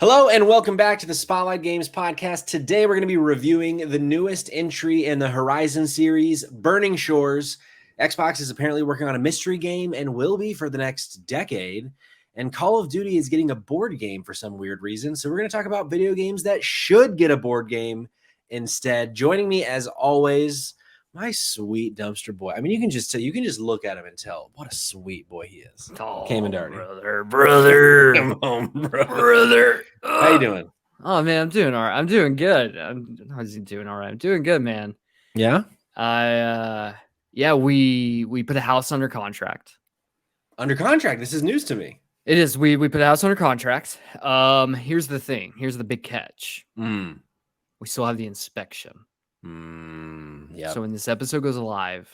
Hello and welcome back to the Spotlight Games podcast. Today we're going to be reviewing the newest entry in the Horizon series, Burning Shores. Xbox is apparently working on a mystery game and will be for the next decade. And Call of Duty is getting a board game for some weird reason. So we're going to talk about video games that should get a board game instead. Joining me as always, my sweet dumpster boy. I mean, you can just look at him and tell what a sweet boy he is. Oh, Cayman Darty. brother. Come on, brother. How you doing? Oh man, I'm doing all right. I'm doing good. How's he doing? All right. I'm doing good, man. Yeah. We put a house under contract. Under contract. This is news to me. It is. We put a house under contract. Here's the thing. Here's the big catch. We still have the inspection. Yeah. So when this episode goes live,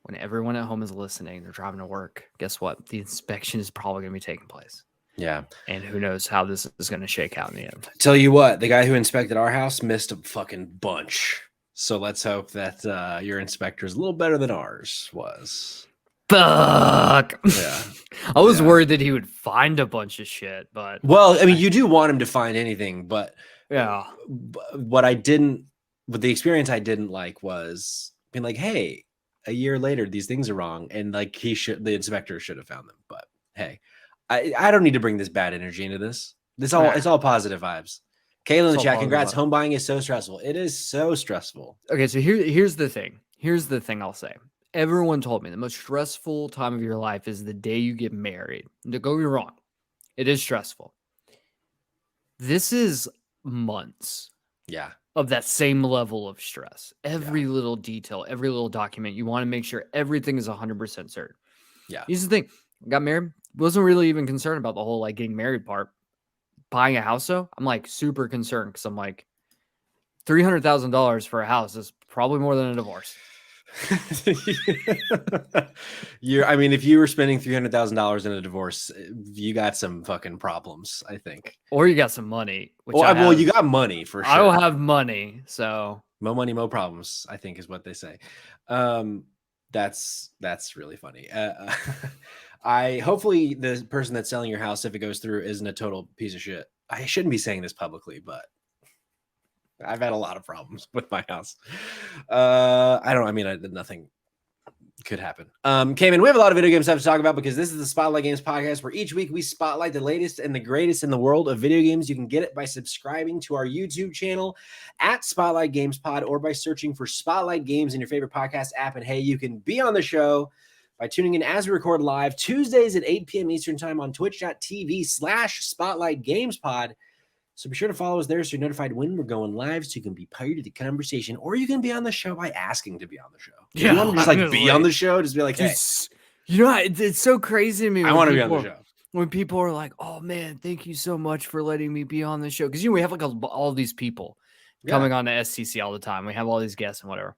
when everyone at home is listening, they're driving to work, guess what? The inspection is probably going to be taking place. Yeah. And who knows how this is going to shake out in the end. Tell you what, the guy who inspected our house missed a fucking bunch. So let's hope that your inspector is a little better than ours was. Fuck. Yeah. I was worried that he would find a bunch of shit, but well, I mean, you do want him to find anything, but yeah. But the experience I didn't like was being like, hey, a year later, these things are wrong. And like the inspector should have found them. But hey, I don't need to bring this bad energy into this. It's all positive vibes. Kayla in the chat, congrats. Home buying is so stressful. It is so stressful. Okay, so here's the thing. Here's the thing I'll say. Everyone told me the most stressful time of your life is the day you get married. Don't get me wrong. It is stressful. This is months. Yeah. Of that same level of stress. Every little detail, every little document, you want to make sure everything is 100% certain. Yeah. Here's the thing. Got married. Wasn't really even concerned about the whole like getting married part. Buying a house though, I'm like super concerned because I'm like $300,000 for a house is probably more than a divorce. I mean, if you were spending $300,000 in a divorce, you got some fucking problems, I think. Or you got some money. Well, you got money for sure. I don't have money, so mo money, mo problems, I think is what they say. That's really funny. Hopefully the person that's selling your house, if it goes through, isn't a total piece of shit. I shouldn't be saying this publicly, but I've had a lot of problems with my house. Nothing could happen. Cayman, we have a lot of video game stuff to talk about because this is the Spotlight Games podcast where each week we spotlight the latest and the greatest in the world of video games. You can get it by subscribing to our YouTube channel at Spotlight Games Pod or by searching for Spotlight Games in your favorite podcast app. And hey, you can be on the show by tuning in as we record live Tuesdays at 8 p.m. Eastern time on twitch.tv/Spotlight Games Pod. So be sure to follow us there so you're notified when we're going live so you can be part of the conversation, or you can be on the show by asking to be on the show. Yeah, you want to just like be on the show, just be like, hey. You know, it's so crazy to me. I want to be on the show. When people are like, oh man, thank you so much for letting me be on the show. Because we have like all these people coming on to STC all the time. We have all these guests and whatever.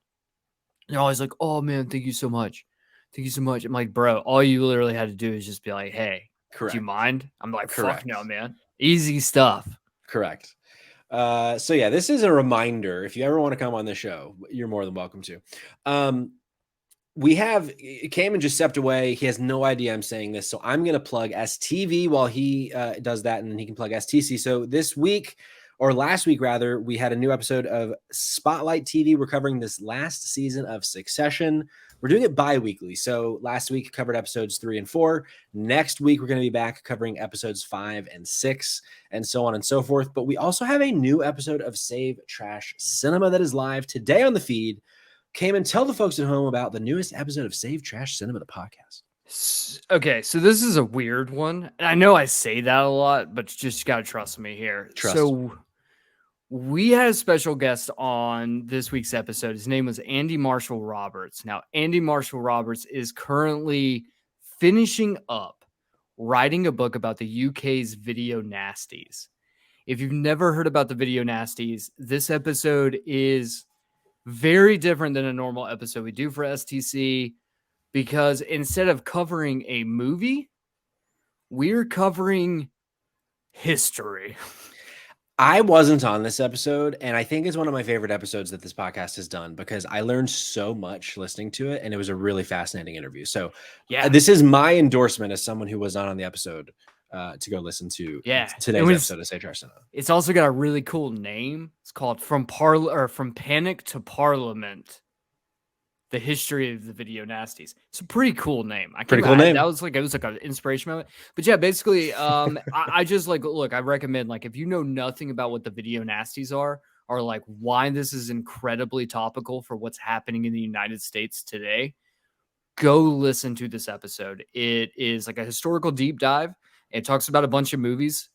They're always like, oh man, thank you so much. Thank you so much. I'm like, bro, all you literally had to do is just be like, hey, do you mind? I'm like, fuck no, man. Easy stuff. Correct. So yeah, this is a reminder. If you ever want to come on the show, you're more than welcome to. We have Cayman just stepped away. He has no idea I'm saying this. So I'm going to plug STV while he does that, and then he can plug STC. So this week, or last week rather, we had a new episode of Spotlight TV. We're covering this last season of Succession. We're doing it bi-weekly. So last week covered episodes 3 and 4. Next week, we're going to be back covering episodes 5 and 6 and so on and so forth. But we also have a new episode of Save Trash Cinema that is live today on the feed. Cayman, tell the folks at home about the newest episode of Save Trash Cinema, the podcast. Okay, so this is a weird one. And I know I say that a lot, but you just got to trust me here. We had a special guest on this week's episode. His name was Andy Marshall Roberts. Now, Andy Marshall Roberts is currently finishing up writing a book about the UK's video nasties. If you've never heard about the video nasties, this episode is very different than a normal episode we do for STC because instead of covering a movie, we're covering history. I wasn't on this episode, and I think it's one of my favorite episodes that this podcast has done because I learned so much listening to it, and it was a really fascinating interview. So yeah, this is my endorsement as someone who was not on the episode. to go listen to Yeah. today's episode of Say Trust to Know. It's also got a really cool name. It's called From Panic to Parliament: The History of the Video Nasties. It's a pretty cool name. Pretty cool name. That was like, it was like an inspiration moment. But yeah, basically, I just like, look, I recommend, like, if you know nothing about what the Video Nasties are, or like why this is incredibly topical for what's happening in the United States today, go listen to this episode. It is like a historical deep dive. It talks about a bunch of movies.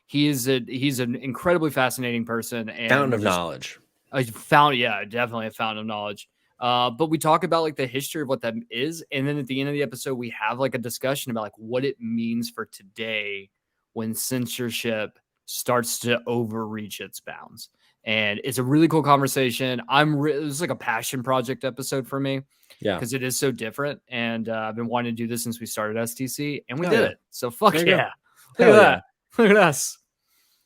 He's an incredibly fascinating person and fountain of knowledge. Definitely a fountain of knowledge. But we talk about like the history of what that is, and then at the end of the episode, we have like a discussion about like what it means for today when censorship starts to overreach its bounds. And it's a really cool conversation. It was like a passion project episode for me. Yeah, because it is so different, and I've been wanting to do this since we started STC, and we did it. So fuck yeah! Look at that! Look at us!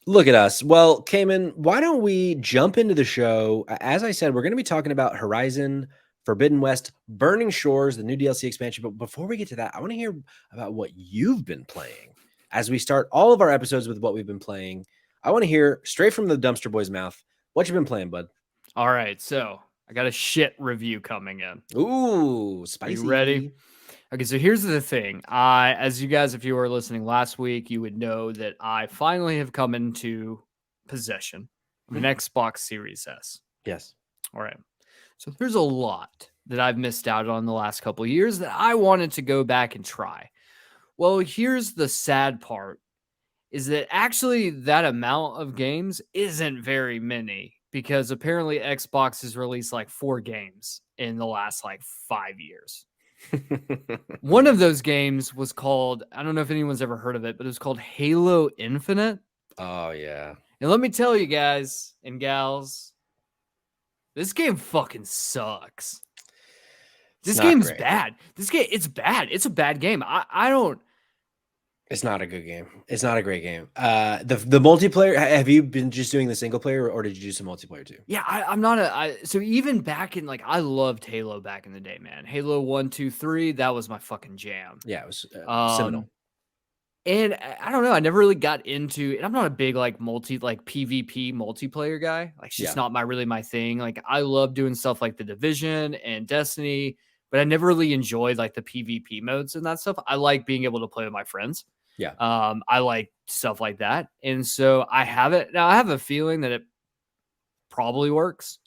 Look at us. Well, Cayman, why don't we jump into the show? As I said, we're going to be talking about Horizon Forbidden West, Burning Shores, the new DLC expansion. But before we get to that, I want to hear about what you've been playing. As we start all of our episodes with what we've been playing, I want to hear straight from the Dumpster Boy's mouth what you've been playing, bud. All right, so I got a shit review coming in. Ooh, spicy. Are you ready? Okay, so here's the thing. As you guys, if you were listening last week, you would know that I finally have come into possession of an Xbox Series S. Yes. All right. So there's a lot that I've missed out on the last couple of years that I wanted to go back and try. Well, here's the sad part, is that actually that amount of games isn't very many, because apparently Xbox has released like 4 games in the last like 5 years. One of those games was called, I don't know if anyone's ever heard of it, but it was called Halo Infinite. Oh, yeah. And let me tell you guys and gals, this game fucking sucks. This game's bad. It's bad. It's a bad game. It's not a good game. It's not a great game. The multiplayer, have you been just doing the single player, or did you do some multiplayer too? Yeah, I'm not so even back in, like, I loved Halo back in the day, man. Halo 1, 2, 3, that was my fucking jam. Yeah, it was seminal. And I don't know, I never really got into, and I'm not a big like PvP multiplayer guy. Like, it's just not really my thing. Like, I love doing stuff like The Division and Destiny, but I never really enjoyed like the PvP modes and that stuff. I like being able to play with my friends. Yeah. I like stuff like that. And so I have it. Now I have a feeling that it probably works.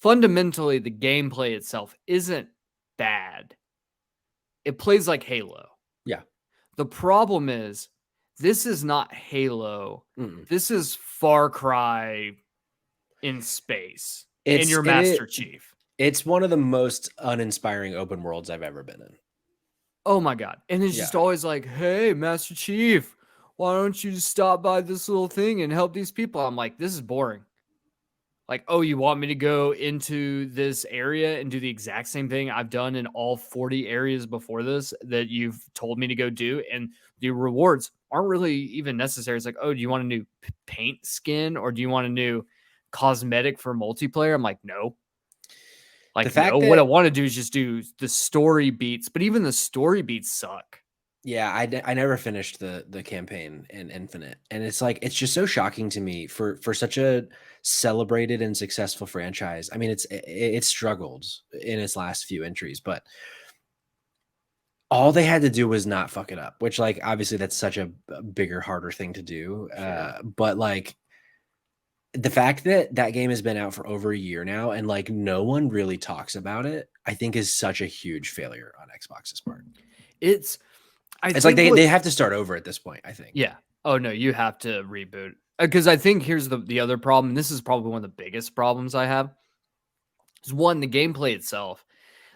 Fundamentally, the gameplay itself isn't bad. It plays like Halo. Yeah. The problem is, this is not Halo. This is Far Cry in space. And your Master Chief. It's one of the most uninspiring open worlds I've ever been in. Oh my God. And it's just always like, hey, Master Chief, why don't you just stop by this little thing and help these people? I'm like, this is boring. Like, oh, you want me to go into this area and do the exact same thing I've done in all 40 areas before this that you've told me to go do? And the rewards aren't really even necessary. It's like, oh, do you want a new paint skin, or do you want a new cosmetic for multiplayer? I'm like, no. Like, what I want to do is just do the story beats, but even the story beats suck. Yeah, I never finished the campaign in Infinite, and it's like, it's just so shocking to me for such a celebrated and successful franchise. I mean, it struggled in its last few entries, but all they had to do was not fuck it up, which, like, obviously that's such a bigger, harder thing to do. Sure. But like, the fact that that game has been out for over a year now and like no one really talks about it, I think is such a huge failure on Xbox's part. It's like they have to start over at this point, I think. Yeah. Oh no, you have to reboot. Because I think here's the other problem, and this is probably one of the biggest problems I have, is one, the gameplay itself.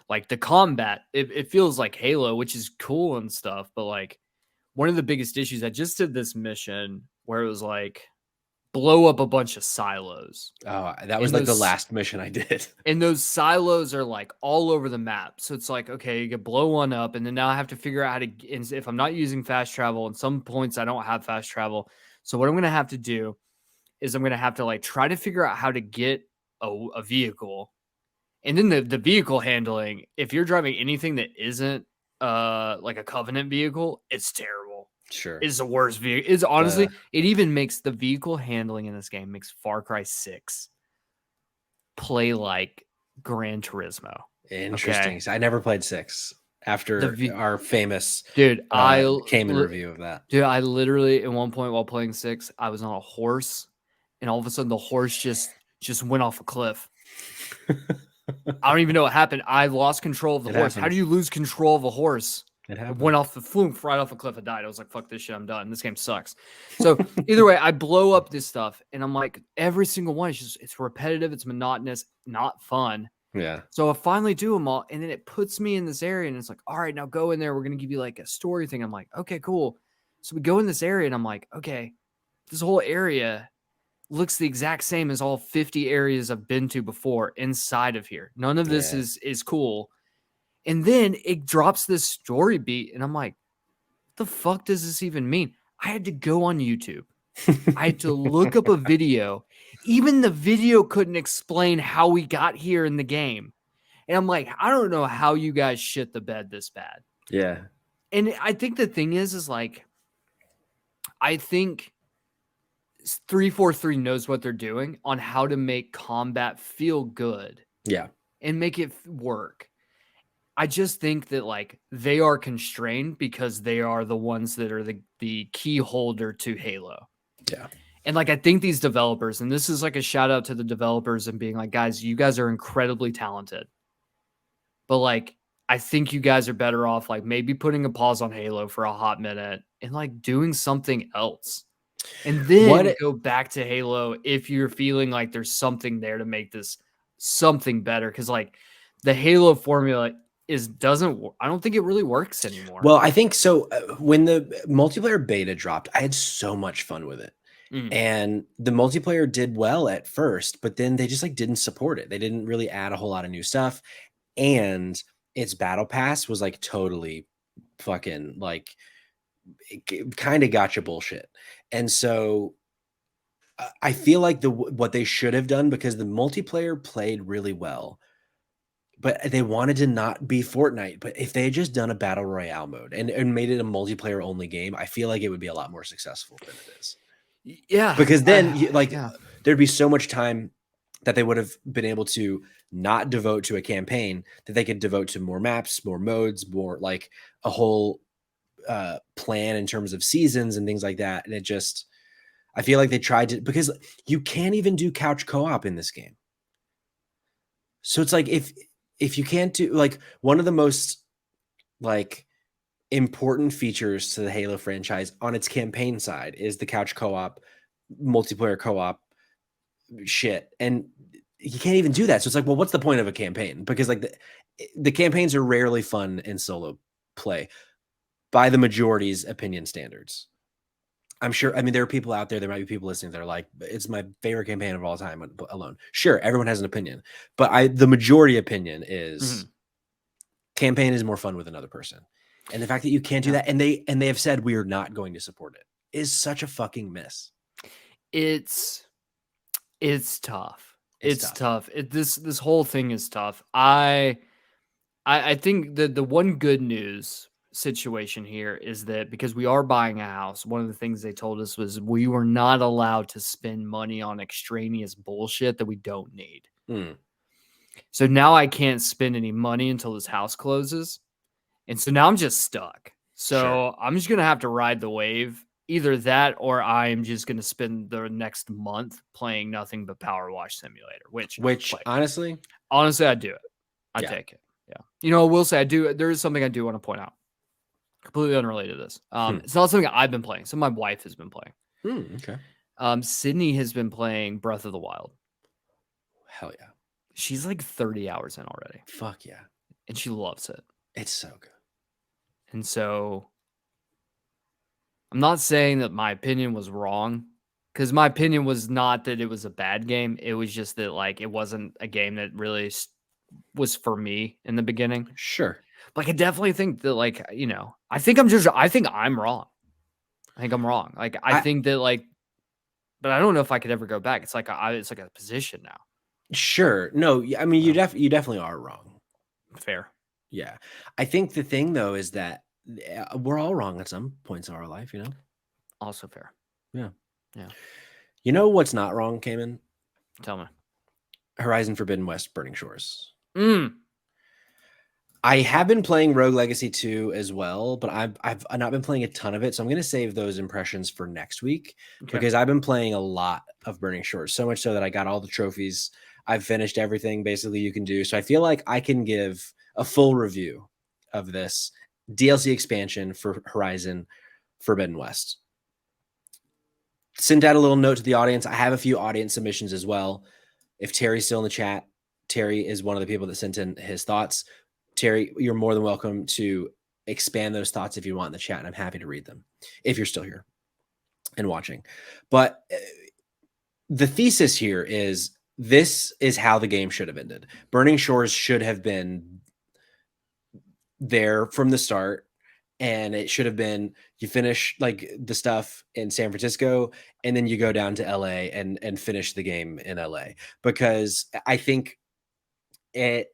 Like, the combat, it feels like Halo, which is cool and stuff, but like, one of the biggest issues, I just did this mission where it was like, blow up a bunch of silos. Oh, that was like the last mission I did. And those silos are like all over the map. So it's like, okay, you can blow one up, and then now I have to figure out how to, if I'm not using fast travel, and some points I don't have fast travel. So what I'm going to have to do is I'm going to have to like try to figure out how to get a vehicle. And then the vehicle handling, if you're driving anything that isn't like a Covenant vehicle, it's terrible. Sure. is the worst vehicle. Is honestly, it even makes the vehicle handling in this game makes Far Cry 6 play like Gran Turismo. Interesting. Okay? So I never played 6 after our famous dude, Cayman review of that. Dude, I literally at one point while playing 6, I was on a horse, and all of a sudden the horse just went off a cliff. I don't even know what happened. I lost control of the horse. Happens. How do you lose control of a horse? It went off the flume right off a cliff. I died. I was like, fuck this shit. I'm done. This game sucks. So either way, I blow up this stuff, and I'm like, every single one is just, it's repetitive. It's monotonous, not fun. Yeah. So I finally do them all, and then it puts me in this area, and it's like, all right, now go in there. We're going to give you like a story thing. I'm like, okay, cool. So we go in this area, and I'm like, okay, this whole area looks the exact same as all 50 areas I've been to before inside of here. None of this is cool. And then it drops this story beat, and I'm like, what the fuck does this even mean? I had to go on YouTube. I had to look up a video. Even the video couldn't explain how we got here in the game. And I'm like, I don't know how you guys shit the bed this bad. Yeah. And I think the thing is like, I think 343 knows what they're doing on how to make combat feel good. Yeah. And make it work. I just think that like they are constrained because they are the ones that are the key holder to Halo. Yeah. And like I think these developers, and this is like a shout out to the developers and being like, guys, you guys are incredibly talented. But like I think you guys are better off like maybe putting a pause on Halo for a hot minute and like doing something else. And then go back to Halo if you're feeling like there's something there to make this something better. Cause like the Halo formula I don't think it really works anymore. Well, I think so. When the multiplayer beta dropped, I had so much fun with it. And the multiplayer did well at first, but then they just like didn't support it. They didn't really add a whole lot of new stuff. And its battle pass was like totally fucking like kind of gotcha bullshit. And so I feel like what they should have done, because the multiplayer played really well, but they wanted to not be Fortnite. But if they had just done a battle royale mode and made it a multiplayer only game, I feel like it would be a lot more successful than it is. Yeah. Because then there'd be so much time that they would have been able to not devote to a campaign that they could devote to more maps, more modes, more like a whole plan in terms of seasons and things like that. And I feel like they tried to, because you can't even do couch co-op in this game. So it's like, if you can't do like one of the most like important features to the Halo franchise on its campaign side is the couch co-op, multiplayer co-op shit. And you can't even do that. So it's like, well, what's the point of a campaign? Because like the campaigns are rarely fun in solo play by the majority's opinion standards. I'm sure. I mean, there are people out there, there might be people listening that are like, it's my favorite campaign of all time alone. Sure, everyone has an opinion, but the majority opinion is campaign is more fun with another person. And the fact that you can't do that, and they have said we are not going to support it, is such a fucking miss. It's tough. It's tough. This whole thing is tough. I think that the one good news situation here is that because we are buying a house, one of the things they told us was we were not allowed to spend money on extraneous bullshit that we don't need. So now I can't spend any money until this house closes. And so now I'm just stuck. So I'm just going to have to ride the wave. Either that or I'm just going to spend the next month playing nothing but Power Wash Simulator, which like, honestly, I'd do it. I'd take it. Yeah. You know, I will say there is something I do want to point out. Completely unrelated to this. It's not something I've been playing. Something my wife has been playing. Okay. Sydney has been playing Breath of the Wild. Hell yeah. She's like 30 hours in already. Fuck yeah. And she loves it. It's so good. And so I'm not saying that my opinion was wrong, because my opinion was not that it was a bad game. It was just that like it wasn't a game that really was for me in the beginning. Sure. Like I definitely think that like, you know, I think I'm wrong. I think I'm wrong. Like I think that like, but I don't know if I could ever go back. It's like it's like a position now. Sure. No, I mean you definitely are wrong. Fair. Yeah. I think the thing though is that we're all wrong at some points in our life, you know? Also fair. Yeah. Yeah. You know what's not wrong, Cayman? Tell me. Horizon Forbidden West Burning Shores. Mm. I have been playing Rogue Legacy 2 as well, but I've not been playing a ton of it. So I'm going to save those impressions for next week because I've been playing a lot of Burning Shores, so much so that I got all the trophies. I've finished everything basically you can do. So I feel like I can give a full review of this DLC expansion for Horizon Forbidden West. Send out a little note to the audience. I have a few audience submissions as well. If Terry's still in the chat, Terry is one of the people that sent in his thoughts. Terry, you're more than welcome to expand those thoughts if you want in the chat, and I'm happy to read them if you're still here and watching. But the thesis here is this is how the game should have ended. Burning Shores should have been there from the start, and it should have been you finish like the stuff in San Francisco and then you go down to LA and finish the game in LA, because I think I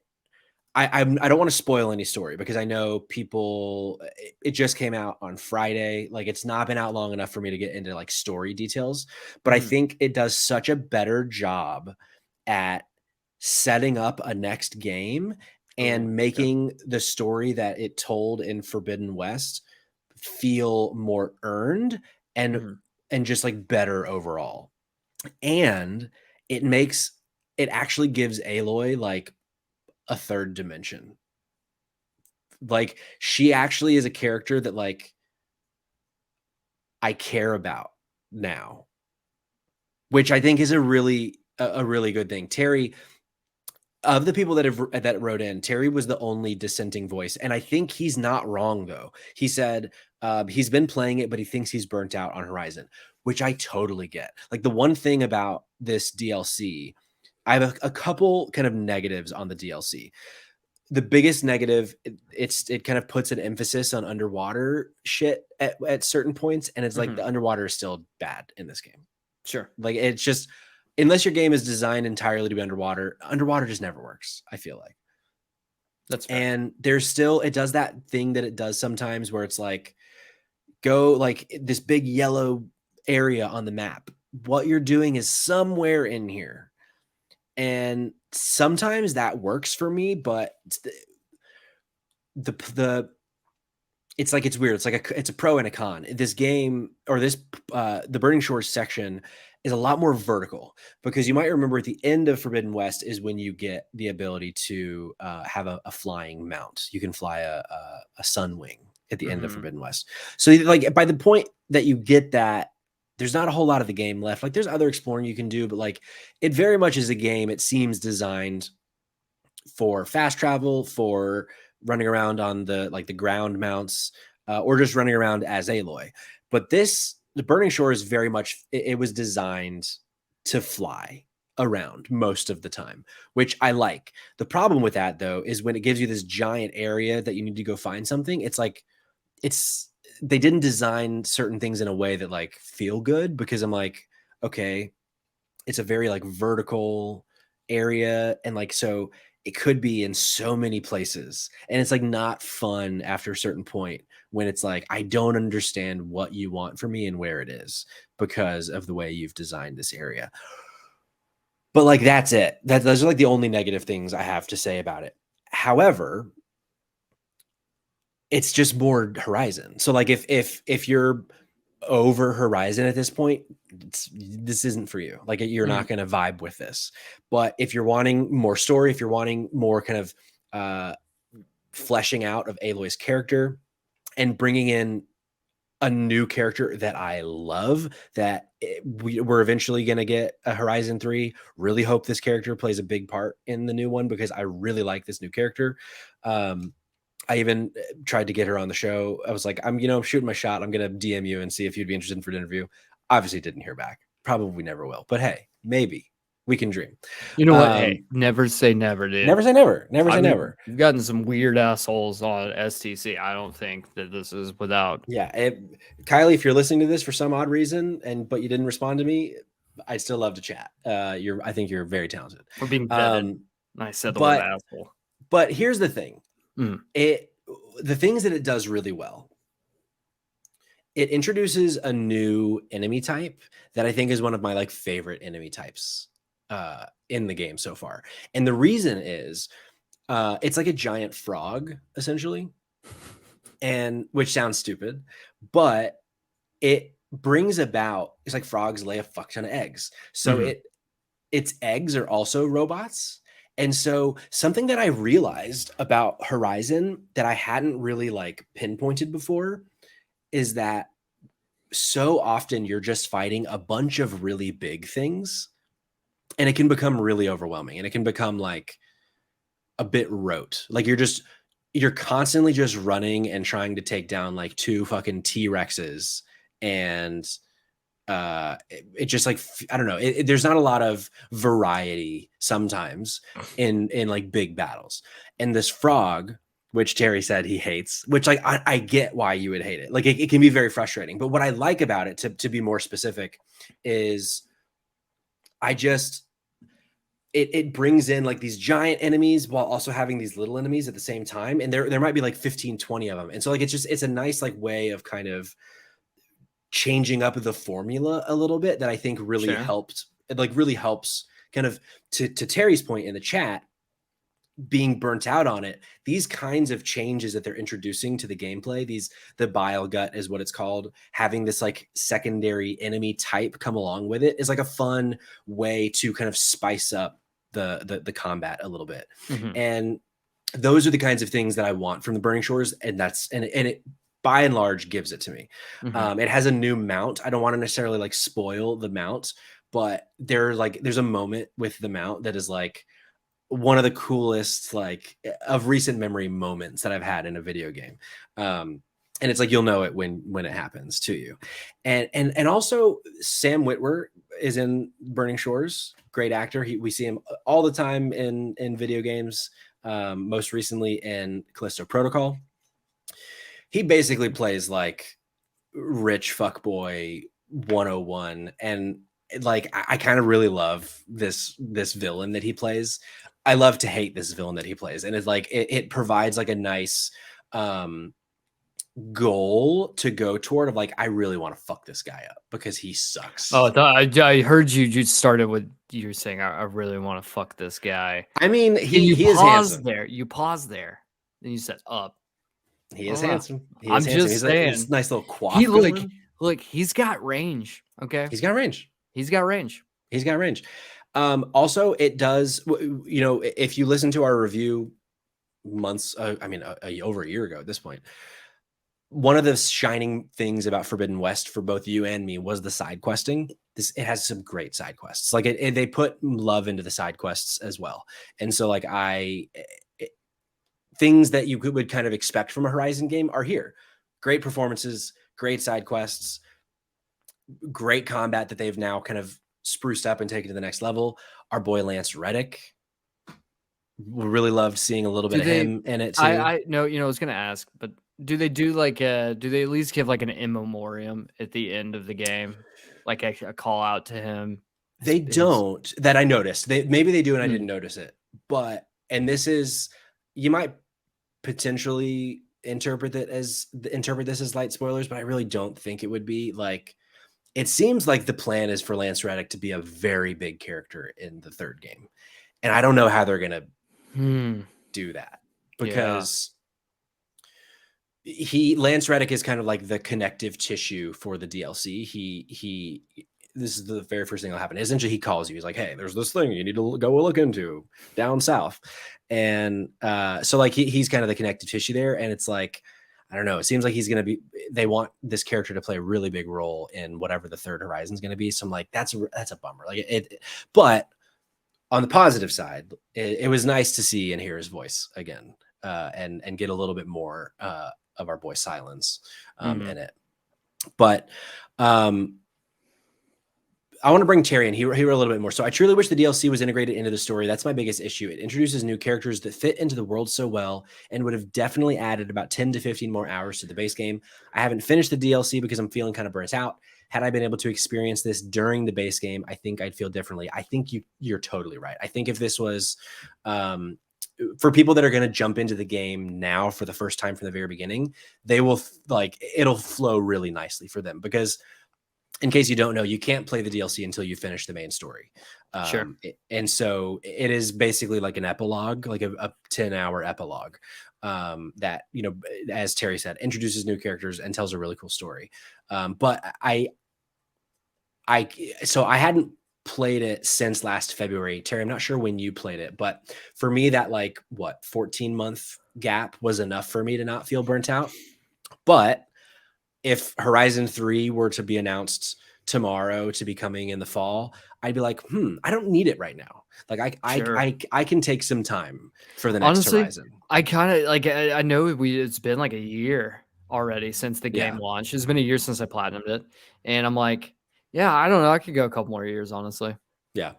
don't want to spoil any story because I know people, it just came out on Friday. Like it's not been out long enough for me to get into like story details, but I think it does such a better job at setting up a next game and making the story that it told in Forbidden West feel more earned and just like better overall. And it actually gives Aloy like a third dimension. Like she actually is a character that like I care about now, which I think is a really good thing. Terry, of the people that wrote in, Terry was the only dissenting voice, and I think he's not wrong though. He said he's been playing it, but he thinks he's burnt out on Horizon, which I totally get. Like the one thing about this DLC, I have a couple kind of negatives on the DLC. The biggest negative, it kind of puts an emphasis on underwater shit at certain points, and it's like the underwater is still bad in this game. Sure. Like it's just, unless your game is designed entirely to be underwater just never works, I feel like. That's fair. And there's still, it does that thing that it does sometimes where it's like, go like this big yellow area on the map. What you're doing is somewhere in here. And sometimes that works for me, but it's like, it's weird. It's like it's a pro and a con. This game, or this the Burning Shores section is a lot more vertical, because you might remember at the end of Forbidden West is when you get the ability to have a flying mount. You can fly a Sunwing at the end of Forbidden West. So like by the point that you get that, there's not a whole lot of the game left. Like there's other exploring you can do, but like it very much is a game, it seems, designed for fast travel, for running around on the ground mounts, or just running around as Aloy. But the Burning Shore is very much, it was designed to fly around most of the time, which I like. The problem with that though is when it gives you this giant area that you need to go find something, it's like they didn't design certain things in a way that like feel good, because I'm like, okay, it's a very like vertical area, and like so it could be in so many places, and it's like not fun after a certain point when it's like, I don't understand what you want from me and where it is because of the way you've designed this area. But like that's it. Those are like the only negative things I have to say about it. However, it's just more Horizon. So like if you're over Horizon at this point, this isn't for you. Like you're not going to vibe with this. But if you're wanting more story, if you're wanting more kind of fleshing out of Aloy's character and bringing in a new character that I love, that we're eventually going to get a Horizon 3. Really hope this character plays a big part in the new one, because I really like this new character. I even tried to get her on the show. I was like, I'm shooting my shot. I'm going to DM you and see if you'd be interested for an interview. Obviously didn't hear back. Probably never will. But hey, maybe we can dream. You know what? Hey, never say never, dude. Never say never. Never say never. You've gotten some weird assholes on STC. I don't think that this is without. Yeah. Kylie, if you're listening to this for some odd reason, but you didn't respond to me, I'd still love to chat. I think you're very talented. We're being vetted. I said the word asshole. But here's the thing. The things that it does really well, it introduces a new enemy type that I think is one of my like favorite enemy types in the game so far. And the reason is it's like a giant frog essentially, and which sounds stupid, but it brings about, it's like frogs lay a fuck ton of eggs. So its eggs are also robots. And so something that I realized about Horizon that I hadn't really like pinpointed before is that so often you're just fighting a bunch of really big things, and it can become really overwhelming, and it can become like a bit rote. Like you're constantly just running and trying to take down like 2 fucking T-Rexes, and it just like, I don't know, there's not a lot of variety sometimes in like big battles. And this frog, which Terry said he hates, which like I get why you would hate it. Like it can be very frustrating. But what I like about it, to be more specific, is I just it brings in like these giant enemies while also having these little enemies at the same time. And there might be like 15, 20 of them. And so like it's a nice like way of kind of changing up the formula a little bit that I think really helped. It like really helps kind of, to Terry's point in the chat, being burnt out on it. These kinds of changes that they're introducing to the gameplay, the bile gut is what it's called, having this like secondary enemy type come along with it, is like a fun way to kind of spice up the combat a little bit. And those are the kinds of things that I want from the Burning Shores, and it by and large gives it to me. It has a new mount. I don't want to necessarily like spoil the mount, but there's a moment with the mount that is like one of the coolest like of recent memory moments that I've had in a video game. And it's like, you'll know it when it happens to you. And also Sam Witwer is in Burning Shores. Great actor. We see him all the time in video games. Most recently in Callisto Protocol. He basically plays like rich fuckboy 101, and like I kind of really love this villain that he plays. I love to hate this villain that he plays, and it's like it provides like a nice goal to go toward, of like, I really want to fuck this guy up because he sucks. Oh, I heard you started with you were saying I really want to fuck this guy. I mean, he is handsome. You paused there, then you said up. He is handsome. I'm just saying, he's a nice little quaff. He look, he's got range. Okay, he's got range. He's got range. He's got range. Also, it does, you know, if you listen to our review months, over a year ago at this point, one of the shining things about Forbidden West for both you and me was the side questing. It has some great side quests. Like they put love into the side quests as well. And so like things that you would kind of expect from a Horizon game are here. Great performances, great side quests, great combat that they've now kind of spruced up and taken to the next level. Our boy Lance Reddick, we really loved seeing a little bit of him in it too. I know, I was gonna ask, but do they do like do they at least give like an in memoriam at the end of the game, like a call out to him? They don't, that I noticed. Maybe they do and I didn't notice it. But, and this is, you might potentially interpret this as light spoilers, but I really don't think it would be. Like, it seems like the plan is for Lance Reddick to be a very big character in the third game, and I don't know how they're gonna do that, because Lance Reddick is kind of like the connective tissue for the DLC. This is the very first thing that'll happen. Essentially, he calls you. He's like, "Hey, there's this thing you need to go look into down south," and so like he's kind of the connective tissue there. And it's like, I don't know. It seems like he's going to be. They want this character to play a really big role in whatever the third Horizon is going to be. So I'm like, that's a bummer. Like it. But on the positive side, it was nice to see and hear his voice again, and get a little bit more of our boy Silence in it. But I want to bring Terry in. He wrote a little bit more. So I truly wish the DLC was integrated into the story. That's my biggest issue. It introduces new characters that fit into the world so well and would have definitely added about 10 to 15 more hours to the base game. I haven't finished the DLC because I'm feeling kind of burnt out. Had I been able to experience this during the base game, I think I'd feel differently. I think you're totally right. I think if this was for people that are going to jump into the game now for the first time from the very beginning, they will like, it'll flow really nicely for them, because in case you don't know, you can't play the DLC until you finish the main story. Sure. And so it is basically like an epilogue, like a 10-hour epilogue, that, you know, as Terry said, introduces new characters and tells a really cool story. But so I hadn't played it since last February. Terry, I'm not sure when you played it, but for me, that like 14-month gap was enough for me to not feel burnt out. But if Horizon 3 were to be announced tomorrow to be coming in the fall, I'd be like, I don't need it right now. Like I can take some time for the next Honestly, Horizon. I kind of like, I know it's been like a year already since the game launched. It's been a year since I platinumed it. And I'm like, yeah, I don't know. I could go a couple more years, honestly. Yeah.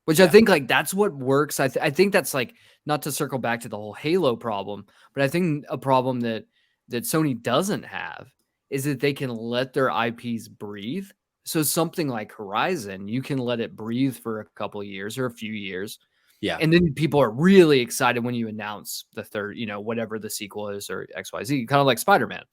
Which I think like that's what works. I think that's like, not to circle back to the whole Halo problem, but I think a problem that Sony doesn't have is that they can let their IPs breathe. So something like Horizon, you can let it breathe for a couple of years or a few years. Yeah. And then people are really excited when you announce the third, you know, whatever the sequel is or XYZ, kind of like Spider-Man,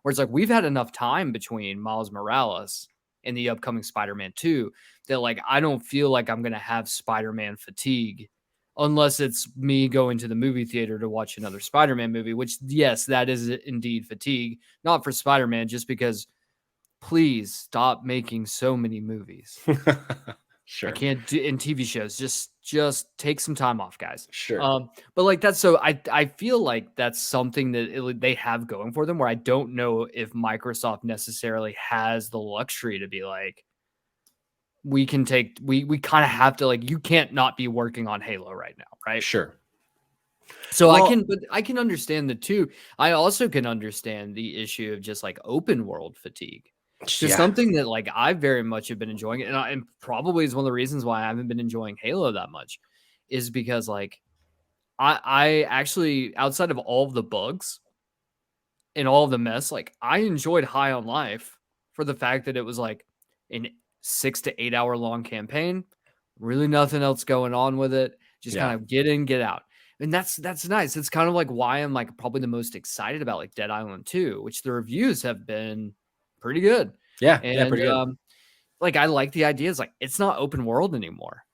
where it's like, we've had enough time between Miles Morales and the upcoming Spider-Man 2 that like, I don't feel like I'm going to have Spider-Man fatigue unless it's me going to the movie theater to watch another Spider-Man movie, which yes, that is indeed fatigue, not for Spider-Man, just because please stop making so many movies. Sure. I can't do in TV shows. Just take some time off, guys. Sure. But like that's so I feel like that's something that they have going for them, where I don't know if Microsoft necessarily has the luxury to be like, we can take we kind of have to, like, you can't not be working on Halo right now, right? Sure. So I can understand the two. I also can understand the issue of just like open world fatigue. Just something that like I very much have been enjoying, and probably is one of the reasons why I haven't been enjoying Halo that much, is because like I actually, outside of all of the bugs and all of the mess, like I enjoyed High on Life for the fact that it was like an 6 to 8 hour long campaign, really nothing else going on with it, just kind of get in, get out. And that's nice. It's kind of like why I'm like probably the most excited about like Dead Island 2, which the reviews have been pretty good. Yeah. And Pretty good. like I like the idea. It's like it's not open world anymore.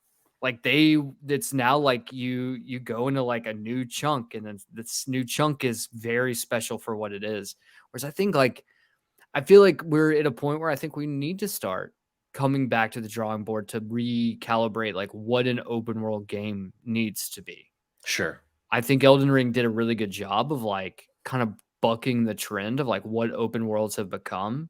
Like it's now like you go into like a new chunk, and then this new chunk is very special for what it is. Whereas I think like I feel like we're at a point where I think we need to start coming back to the drawing board to recalibrate like what an open world game needs to be. Sure. I think Elden Ring did a really good job of like kind of bucking the trend of like what open worlds have become.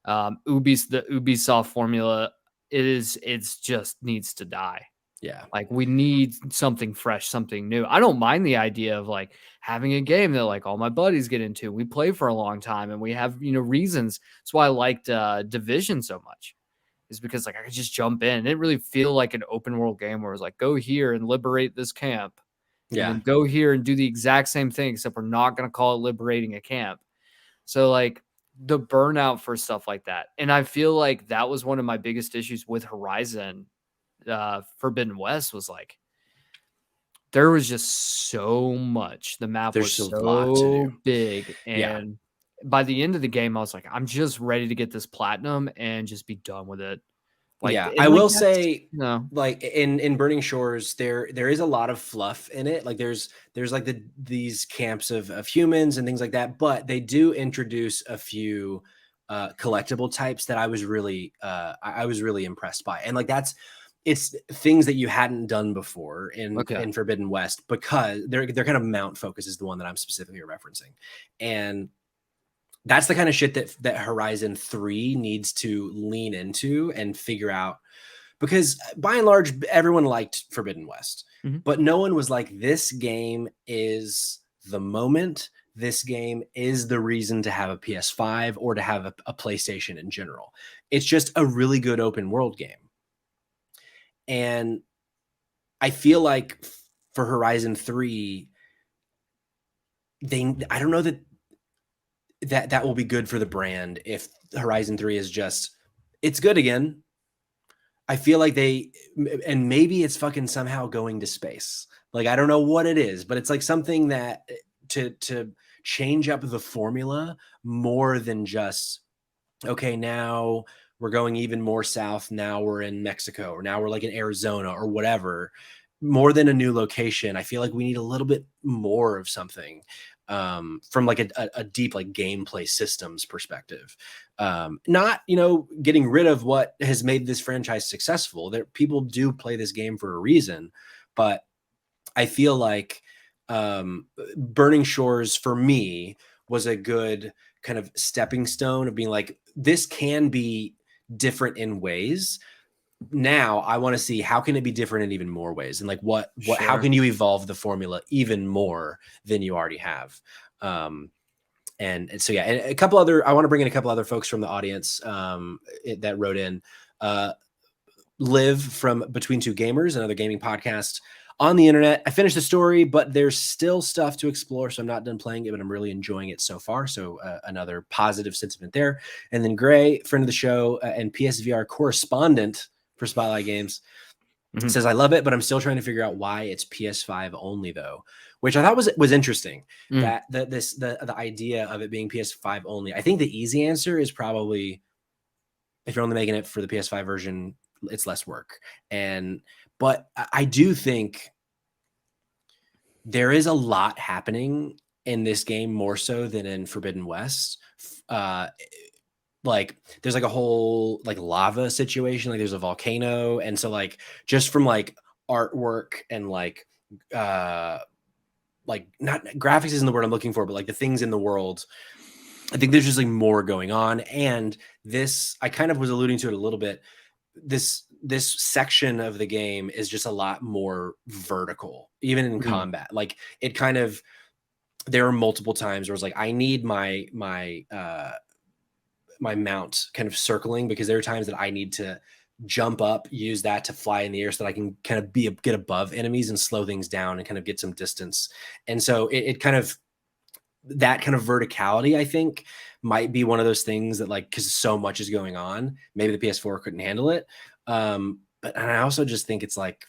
The Ubisoft formula it's just needs to die. Yeah. Like we need something fresh, something new. I don't mind the idea of like having a game that like all my buddies get into. We play for a long time and we have, you know, reasons. That's why I liked Division so much, is because like I could just jump in. It didn't really feel like an open world game where it was like, go here and liberate this camp. Yeah. And then go here and do the exact same thing, except we're not going to call it liberating a camp. So like the burnout for stuff like that. And I feel like that was one of my biggest issues with Horizon Forbidden West, was like there was just so much. The map was so big. And by the end of the game, I was like, I'm just ready to get this platinum and just be done with it. Like, I will say, like in Burning Shores, there is a lot of fluff in it. Like there's like these camps of humans and things like that, but they do introduce a few collectible types that I was really impressed by. And like it's things that you hadn't done before in Forbidden West, because they're kind of mount focus is the one that I'm specifically referencing. And that's the kind of shit that Horizon 3 needs to lean into and figure out, because by and large, everyone liked Forbidden West, but no one was like, this game is the moment. This game is the reason to have a PS5 or to have a PlayStation in general. It's just a really good open world game. And I feel like for Horizon 3, I don't know that will be good for the brand if Horizon 3 is just, it's good again. I feel like and maybe it's fucking somehow going to space. Like, I don't know what it is, but it's like something that to change up the formula more than just, okay, now we're going even more south. Now we're in Mexico, or now we're like in Arizona or whatever. More than a new location, I feel like we need a little bit more of something from like a deep like gameplay systems perspective. Not, getting rid of what has made this franchise successful. There, people do play this game for a reason, but I feel like Burning Shores for me was a good kind of stepping stone of being like, this can be different in ways. Now I want to see how can it be different in even more ways, and like how can you evolve the formula even more than you already have. And so, yeah, and I want to bring in a couple other folks from the audience that wrote in. Liv from Between Two Gamers, another gaming podcast on the internet. I finished the story, but there's still stuff to explore, so I'm not done playing it, but I'm really enjoying it so far. So another positive sentiment there. And then Gray, friend of the show and PSVR correspondent for Spotlight Games, says, I love it, but I'm still trying to figure out why it's PS5 only, though, which I thought was interesting. That the idea of it being PS5 only. I think the easy answer is probably, if you're only making it for the PS5 version, it's less work. But I do think there is a lot happening in this game, more so than in Forbidden West. Like there's like a whole like lava situation, like there's a volcano, and so like just from like artwork and like not graphics isn't the word I'm looking for, but like the things in the world, I think there's just like more going on. And this, I kind of was alluding to it a little bit, this section of the game is just a lot more vertical, even in combat. Like it kind of, there are multiple times where it's like, I need my mount kind of circling, because there are times that I need to jump up, use that to fly in the air so that I can kind of get above enemies and slow things down and kind of get some distance. And so it kind of, that kind of verticality, I think, might be one of those things that, like, because so much is going on, maybe the PS4 couldn't handle it. But I also just think it's like,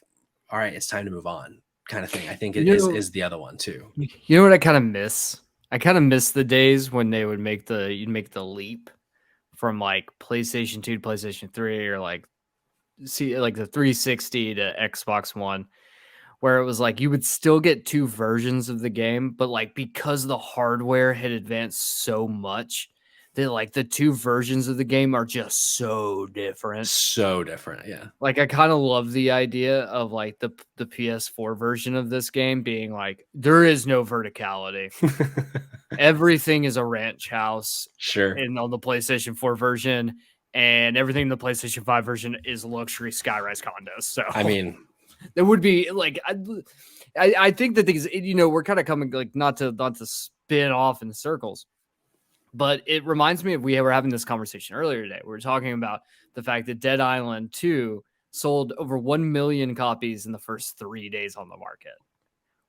all right, it's time to move on, kind of thing. I think it is the other one too. You know what I kind of miss? I kind of miss the days when they would you'd make the leap from like PlayStation 2 to PlayStation 3, or like the 360 to Xbox One, where it was like you would still get two versions of the game, but like because the hardware had advanced so much that like the two versions of the game are just so different. So different, yeah. Like I kind of love the idea of like the PS4 version of this game being like, there is no verticality. Everything is a ranch house. Sure. And on the PlayStation 4 version, and everything in the PlayStation 5 version is luxury skyrise condos. So I mean, that would be like, I think that things, we're kind of coming like not to spin off in circles, but it reminds me of, we were having this conversation earlier today. We were talking about the fact that Dead Island 2 sold over 1 million copies in the first 3 days on the market,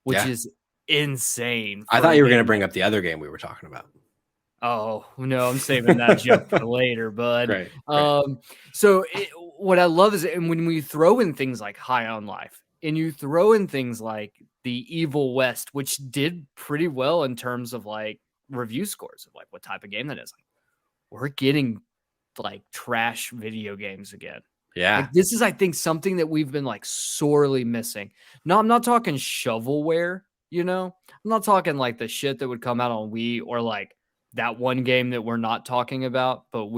which is insane. I thought you were going to bring up the other game we were talking about. Oh no, I'm saving that joke for later, bud. Right. So what I love is, and when we throw in things like High on Life, and you throw in things like the Evil West, which did pretty well in terms of like review scores of like what type of game that is, like, we're getting like trash video games again. Yeah. Like, this is, I think, something that we've been like sorely missing. No, I'm not talking shovelware, I'm not talking like the shit that would come out on Wii, or like that one game that we're not talking about, but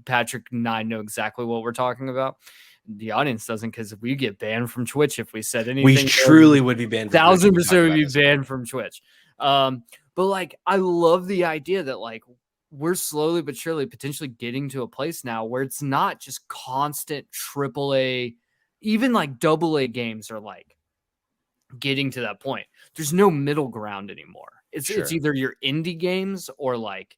Patrick and I know exactly what we're talking about. The audience doesn't, because we get banned from Twitch if we said anything. We truly would be banned. 1,000% would be banned from Twitch. But like, I love the idea that like we're slowly but surely potentially getting to a place now where it's not just constant AAA, even like AA games are like getting to that point. There's no middle ground anymore. It's either your indie games, or like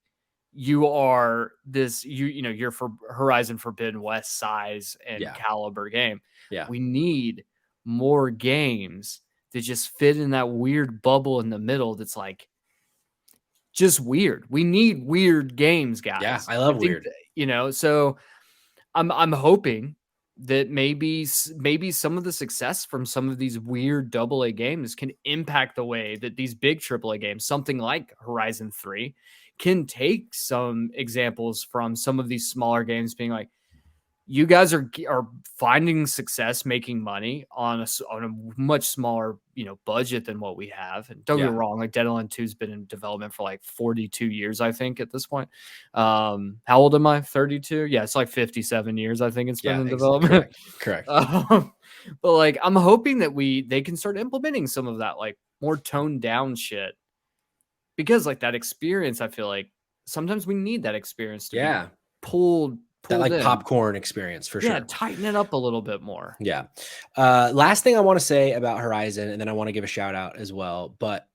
you are this, you're for Horizon Forbidden West size and caliber game. Yeah. We need more games that just fit in that weird bubble in the middle. That's like just weird. We need weird games, guys. Yeah. I love weird. So I'm hoping that maybe some of the success from some of these weird AA games can impact the way that these big AAA games, something like Horizon 3, can take some examples from some of these smaller games, being like, you guys are finding success making money on a much smaller, budget than what we have. And don't get me wrong, like Dead Island 2 has been in development for like 42 years, I think, at this point. How old am I? 32? Yeah, it's like 57 years, I think it's been in development. Correct. But like, I'm hoping that they can start implementing some of that like more toned down shit, because like that experience, I feel like sometimes we need that experience to be pulled that like in. popcorn experience for sure. Yeah, tighten it up a little bit more. Yeah. Last thing I want to say about Horizon, and then I want to give a shout out as well. But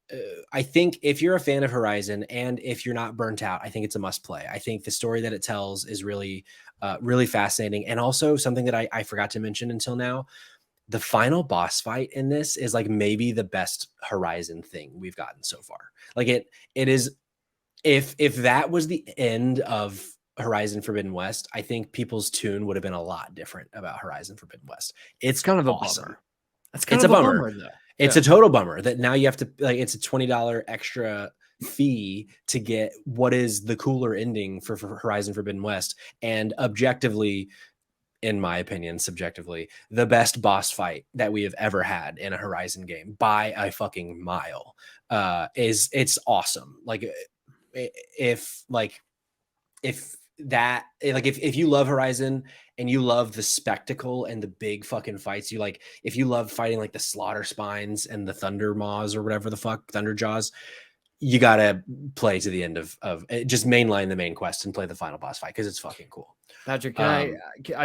I think if you're a fan of Horizon and if you're not burnt out, I think it's a must play. I think the story that it tells is really, really fascinating. And also something that I forgot to mention until now, the final boss fight in this is like maybe the best Horizon thing we've gotten so far. Like it is, if that was the end of Horizon Forbidden West, I think people's tune would have been a lot different about Horizon Forbidden West. It's kind of awesome. Bummer. It's kind of a bummer though. It's a total bummer that now you have to, like, it's a $20 extra fee to get what is the cooler ending for Horizon Forbidden West, and objectively, in my opinion, subjectively, the best boss fight that we have ever had in a Horizon game by a fucking mile. It's awesome. Like if you love Horizon and you love the spectacle and the big fucking fights, if you love fighting like the Slaughter Spines and the Thunder Maws or whatever the fuck, Thunder Jaws, you gotta play to the end of just mainline the main quest and play the final boss fight because it's fucking cool. Patrick, I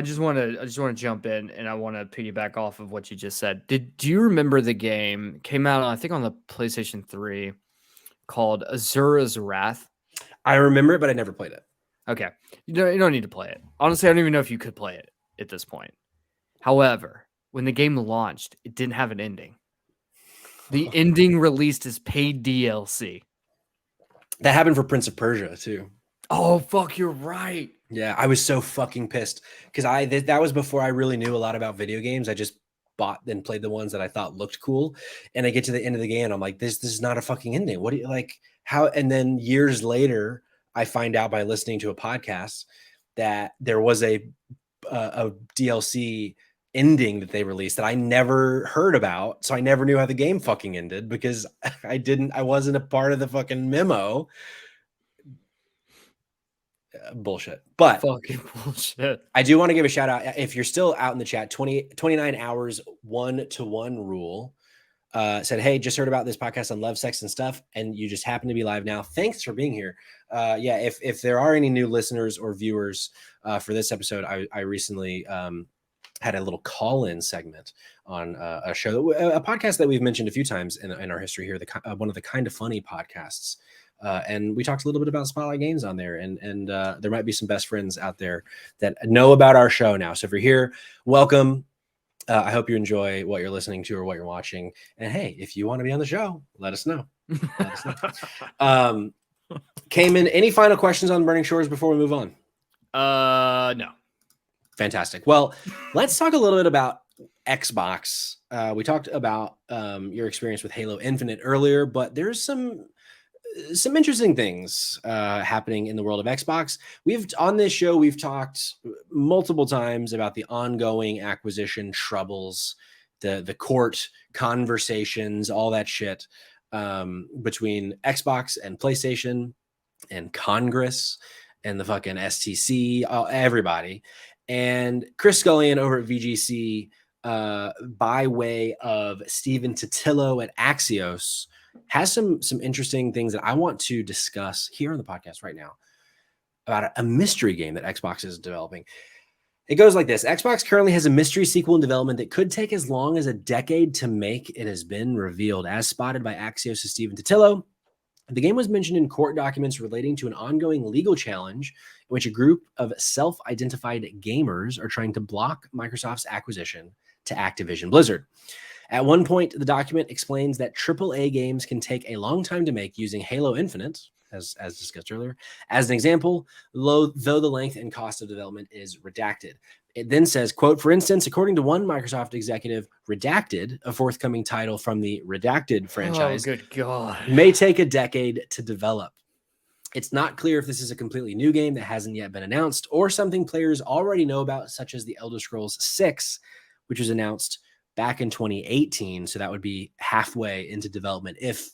just want to jump in, and I want to piggyback off of what you just said. Do you remember the game came out, I think, on the PlayStation 3 called Azura's Wrath? I remember it, but I never played it. Okay. You don't need to play it. Honestly, I don't even know if you could play it at this point. However, when the game launched, it didn't have an ending. The ending released as paid DLC. That happened for Prince of Persia too. Oh, fuck, you're right. Yeah, I was so fucking pissed because that was before I really knew a lot about video games. I just bought and played the ones that I thought looked cool. And I get to the end of the game and I'm like, this is not a fucking ending. What do you like? How? And then years later, I find out by listening to a podcast that there was a DLC ending that they released that I never heard about. So I never knew how the game fucking ended because I wasn't a part of the fucking memo. Bullshit. But fucking bullshit. I do want to give a shout out. If you're still out in the chat, 29 hours 1-to-1 rule said, hey, just heard about this podcast on Love, Sex, and Stuff, and you just happen to be live now. Thanks for being here. Yeah, if there are any new listeners or viewers for this episode, I recently had a little call-in segment on a show, a podcast that we've mentioned a few times in our history here, one of the Kind of Funny podcasts. And we talked a little bit about Spotlight Games on there, and there might be some best friends out there that know about our show now. So if you're here, welcome. I hope you enjoy what you're listening to or what you're watching. And hey, if you want to be on the show, let us know. Cayman, any final questions on Burning Shores before we move on? No. Fantastic. Well, let's talk a little bit about Xbox. We talked about your experience with Halo Infinite earlier, but there's some interesting things happening in the world of Xbox. On this show, we've talked multiple times about the ongoing acquisition troubles, the court conversations, all that shit between Xbox and PlayStation and Congress and the fucking STC, everybody. And Chris Scullion over at VGC, by way of Stephen Totilo at Axios, has some interesting things that I want to discuss here on the podcast right now about a mystery game that Xbox is developing. It goes like this. Xbox currently has a mystery sequel in development that could take as long as a decade to make. It has been revealed, as spotted by Axios' Stephen Totilo. The game was mentioned in court documents relating to an ongoing legal challenge in which a group of self-identified gamers are trying to block Microsoft's acquisition to Activision Blizzard. At one point, the document explains that AAA games can take a long time to make using Halo Infinite, as discussed earlier, as an example, though the length and cost of development is redacted. It then says, quote, for instance, according to one Microsoft executive, Redacted, a forthcoming title from the Redacted franchise, good God, may take a decade to develop. It's not clear if this is a completely new game that hasn't yet been announced or something players already know about, such as the Elder Scrolls 6, which was announced back in 2018. So that would be halfway into development if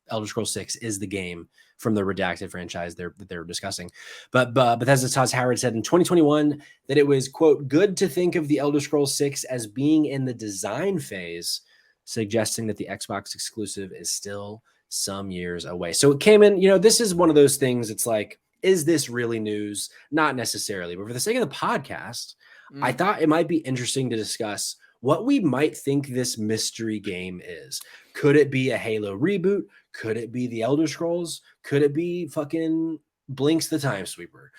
Elder Scrolls 6 is the game from the Redacted franchise that they're discussing. But Bethesda's Todd Howard said in 2021 that it was, quote, good to think of the Elder Scrolls 6 as being in the design phase, suggesting that the Xbox exclusive is still some years away. So it came in, this is one of those things. It's like, is this really news? Not necessarily, but for the sake of the podcast, I thought it might be interesting to discuss what we might think this mystery game is. Could it be a Halo reboot? Could it be the Elder Scrolls? Could it be fucking Blinks the Time Sweeper?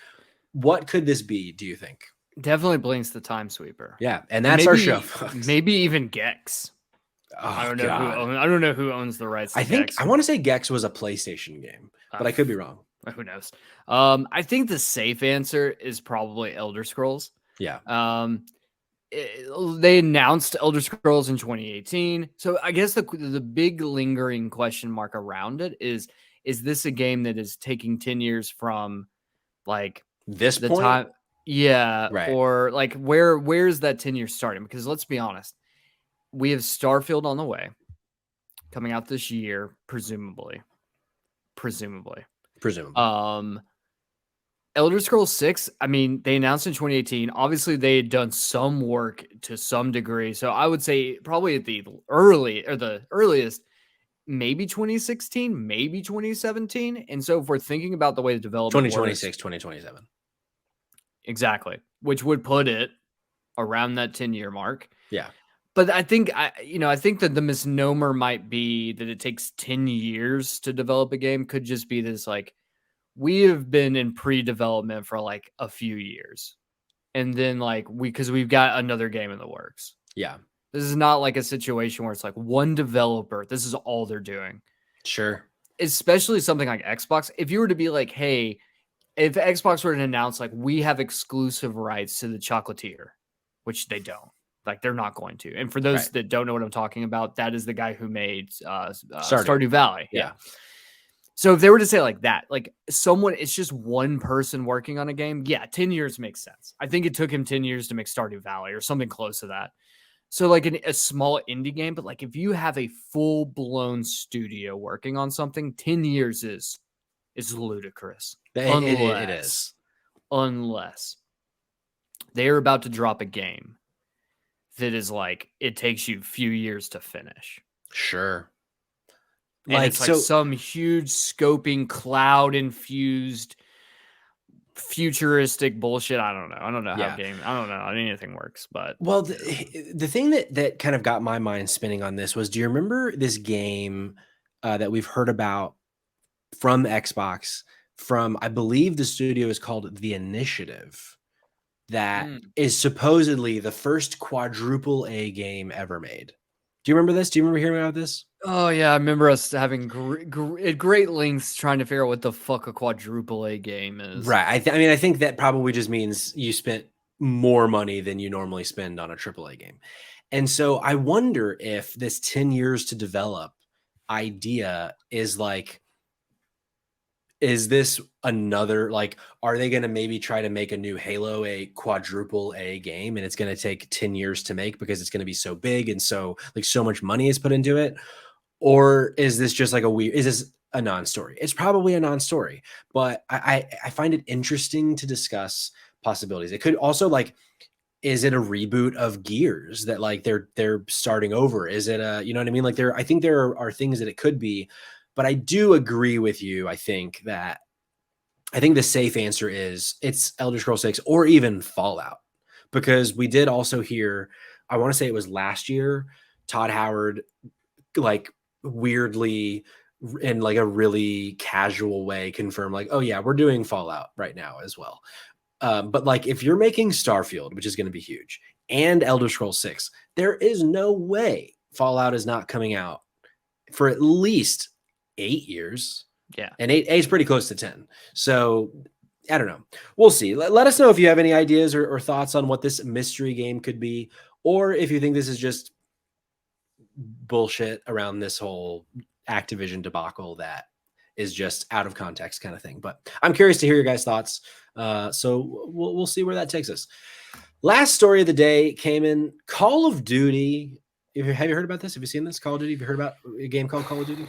What could this be, do you think? Definitely Blinks the Time Sweeper. Yeah, and that's our show. Maybe even Gex. Oh, I don't know who owns the rights to Gex. Gex. I want to say Gex was a PlayStation game, but I could be wrong. Who knows? I think the safe answer is probably Elder Scrolls. Yeah. They announced Elder Scrolls in 2018. So I guess the big lingering question mark around it is this a game that is taking 10 years from like this the point? time? Yeah. Right. Or like where's that 10 years starting? Because let's be honest, we have Starfield on the way coming out this year, presumably. Elder Scrolls 6, I mean, they announced in 2018. Obviously, they had done some work to some degree. So I would say probably at the earliest, maybe 2016, maybe 2017. And so if we're thinking about the way the development 2026, 2027. Exactly. Which would put it around that 10-year mark. Yeah. But I think that the misnomer might be that it takes 10 years to develop a game. Could just be this like, we have been in pre-development for like a few years. And then like because we've got another game in the works. Yeah. This is not like a situation where it's like one developer, this is all they're doing. Sure. Especially something like Xbox. If you were to be like, hey, if Xbox were to announce like we have exclusive rights to the Chocolatier, which they don't. Like they're not going to. And for those that don't know what I'm talking about, that is the guy who made Stardew Valley. Yeah. So if they were to say like that, like it's just one person working on a game. Yeah. 10 years makes sense. I think it took him 10 years to make Stardew Valley or something close to that. So like a small indie game, but like if you have a full blown studio working on something, 10 years is ludicrous. It is. Unless they are about to drop a game that is like it takes you a few years to finish. Sure. And it's like some huge scoping cloud infused futuristic bullshit. I don't know how anything works, but the thing that kind of got my mind spinning on this was, do you remember this game that we've heard about from Xbox from, I believe the studio is called The Initiative, that is supposedly the first quadruple A game ever made. Do you remember this? Do you remember hearing about this? Oh yeah, I remember us having great lengths trying to figure out what the fuck a quadruple A game is. Right. I think that probably just means you spent more money than you normally spend on a triple A game. And so I wonder if this 10 years to develop idea is like, is this another, like, are they going to maybe try to make a new Halo a quadruple A game and it's going to take 10 years to make because it's going to be so big and so like so much money is put into it? Or is this just like is this a non-story? It's probably a non-story, but I find it interesting to discuss possibilities. It could also like, is it a reboot of Gears that like they're starting over? Is it a, you know what I mean? Like I think there are things that it could be. But I do agree with you. I think the safe answer is it's Elder Scrolls 6 or even Fallout, because we did also hear, I want to say it was last year, Todd Howard, like weirdly in like a really casual way confirmed like, oh yeah, we're doing Fallout right now as well. But like if you're making Starfield, which is going to be huge, and Elder Scrolls 6, there is no way Fallout is not coming out for at least 8 years. Yeah. And 8 is pretty close to 10. So I don't know. We'll see. Let us know if you have any ideas or thoughts on what this mystery game could be, or if you think this is just bullshit around this whole Activision debacle that is just out of context kind of thing. But I'm curious to hear your guys' thoughts. So we'll see where that takes us. Last story of the day came in Call of Duty. Have you heard about this? Have you seen this? Call of Duty? Have you heard about a game called Call of Duty?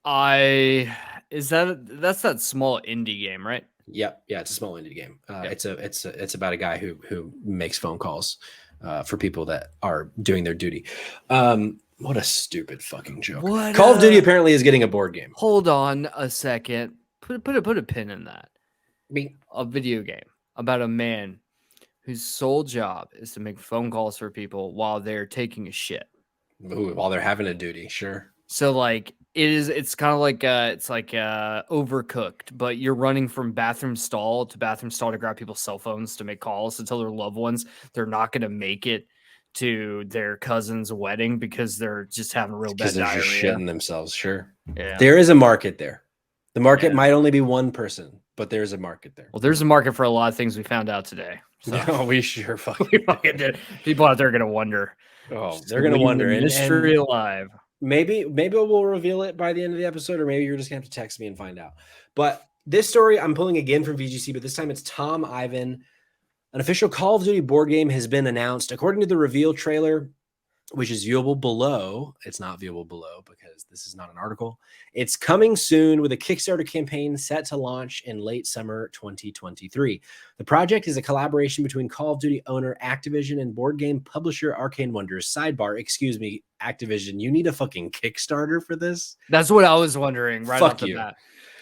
That's that small indie game, right? Yep. Yeah, it's a small indie game. It's about a guy who makes phone calls for people that are doing their duty. What a stupid fucking joke. Call of Duty apparently is getting a board game. Hold on a second. Put a pin in that. A video game about a man whose sole job is to make phone calls for people while they're taking a shit. Ooh, while they're having a duty, sure. So like it's kind of like Overcooked, but you're running from bathroom stall to bathroom stall to grab people's cell phones to make calls to tell their loved ones they're not going to make it to their cousin's wedding because they're just having real bad diarrhea. Just shitting themselves, sure. Yeah. There is a market there. The market might only be one person, but there's a market there. Well, there's a market for a lot of things we found out today. So. No, we sure fucking did. People out there are going to wonder. Oh, they're going to wonder. Mystery alive. Maybe we'll reveal it by the end of the episode, or maybe you're just going to have to text me and find out. But this story I'm pulling again from VGC, but this time it's Tom Ivan. An official Call of Duty board game has been announced. According to the reveal trailer, which is viewable below, it's not viewable below because this is not an article. It's coming soon with a Kickstarter campaign set to launch in late summer 2023. The project is a collaboration between Call of Duty owner Activision and board game publisher Arcane Wonders. Sidebar, excuse me, Activision, you need a fucking Kickstarter for this? That's what I was wondering right off the bat.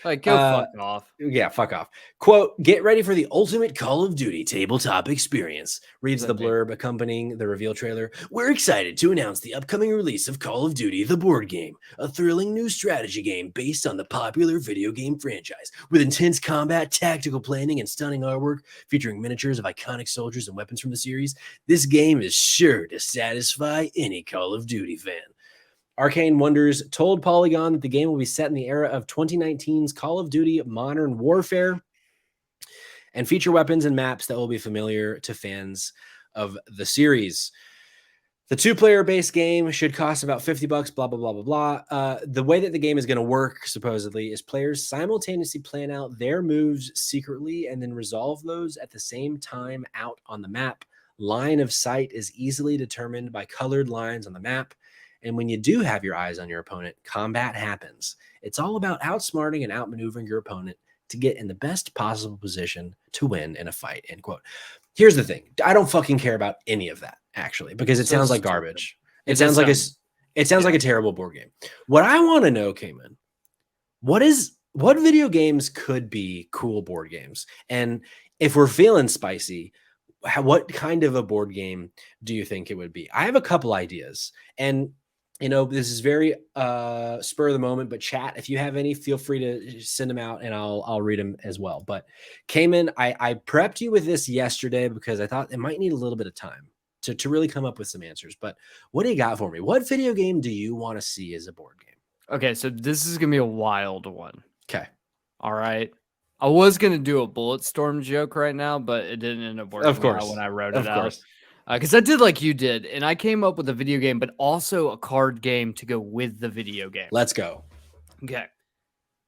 Like, go fuck off. Yeah, fuck off. Quote, get ready for the ultimate Call of Duty tabletop experience, reads the blurb accompanying the reveal trailer. We're excited to announce the upcoming release of Call of Duty, the board game, a thrilling new strategy game based on the popular video game franchise, with intense combat, tactical planning, and stunning artwork featuring miniatures of iconic soldiers and weapons from the series. This game is sure to satisfy any Call of Duty fan. Arcane Wonders told Polygon that the game will be set in the era of 2019's Call of Duty Modern Warfare and feature weapons and maps that will be familiar to fans of the series. The two-player base game should cost about $50, blah, blah, blah, blah, blah. The way that the game is going to work, supposedly, is players simultaneously plan out their moves secretly and then resolve those at the same time out on the map. Line of sight is easily determined by colored lines on the map. And when you do have your eyes on your opponent, combat happens. It's all about outsmarting and outmaneuvering your opponent to get in the best possible position to win in a fight, end quote. Here's the thing. I don't fucking care about any of that, actually, because it sounds like garbage. It sounds like a terrible board game. What I want to know, Cayman, what video games could be cool board games? And if we're feeling spicy, what kind of a board game do you think it would be? I have a couple ideas, and this is very spur of the moment, but chat, if you have any, feel free to send them out and I'll read them as well. But Cayman, I prepped you with this yesterday because I thought it might need a little bit of time to really come up with some answers. But what do you got for me? What video game do you want to see as a board game? Okay, so this is going to be a wild one. Okay. All right. I was going to do a Bulletstorm joke right now, but it didn't end up working out when I wrote it out. Of course. Because I did like you did, and I came up with a video game, but also a card game to go with the video game. Let's go. Okay.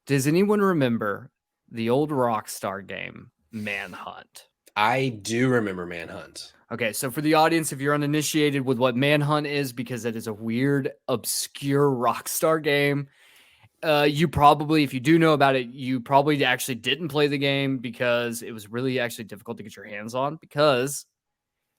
Does anyone remember the old Rockstar game, Manhunt? I do remember Manhunt. Okay, so for the audience, if you're uninitiated with what Manhunt is, because it is a weird, obscure Rockstar game, you probably, if you do know about it, you probably actually didn't play the game because it was really actually difficult to get your hands on, because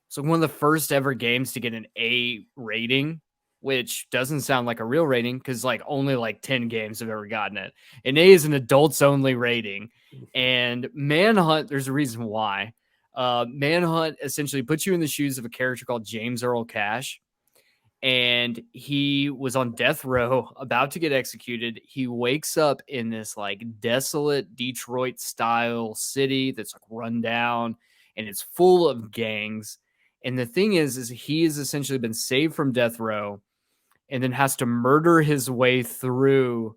it's one of the first ever games to get an A rating, which doesn't sound like a real rating because only 10 games have ever gotten it. An A is an adults only rating. And Manhunt, there's a reason why. Manhunt essentially puts you in the shoes of a character called James Earl Cash. And he was on death row, about to get executed. He wakes up in this desolate Detroit style city that's run down, and it's full of gangs. And the thing is he has essentially been saved from death row and then has to murder his way through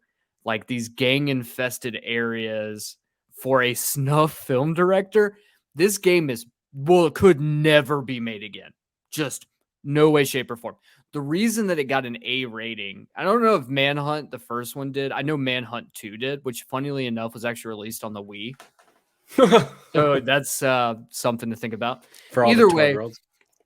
these gang infested areas for a snuff film director, this game could never be made again. Just no way, shape, or form. The reason that it got an A rating, I don't know if Manhunt, the first one, did. I know Manhunt 2 did, which funnily enough was actually released on the Wii. So that's something to think about. For all either the way,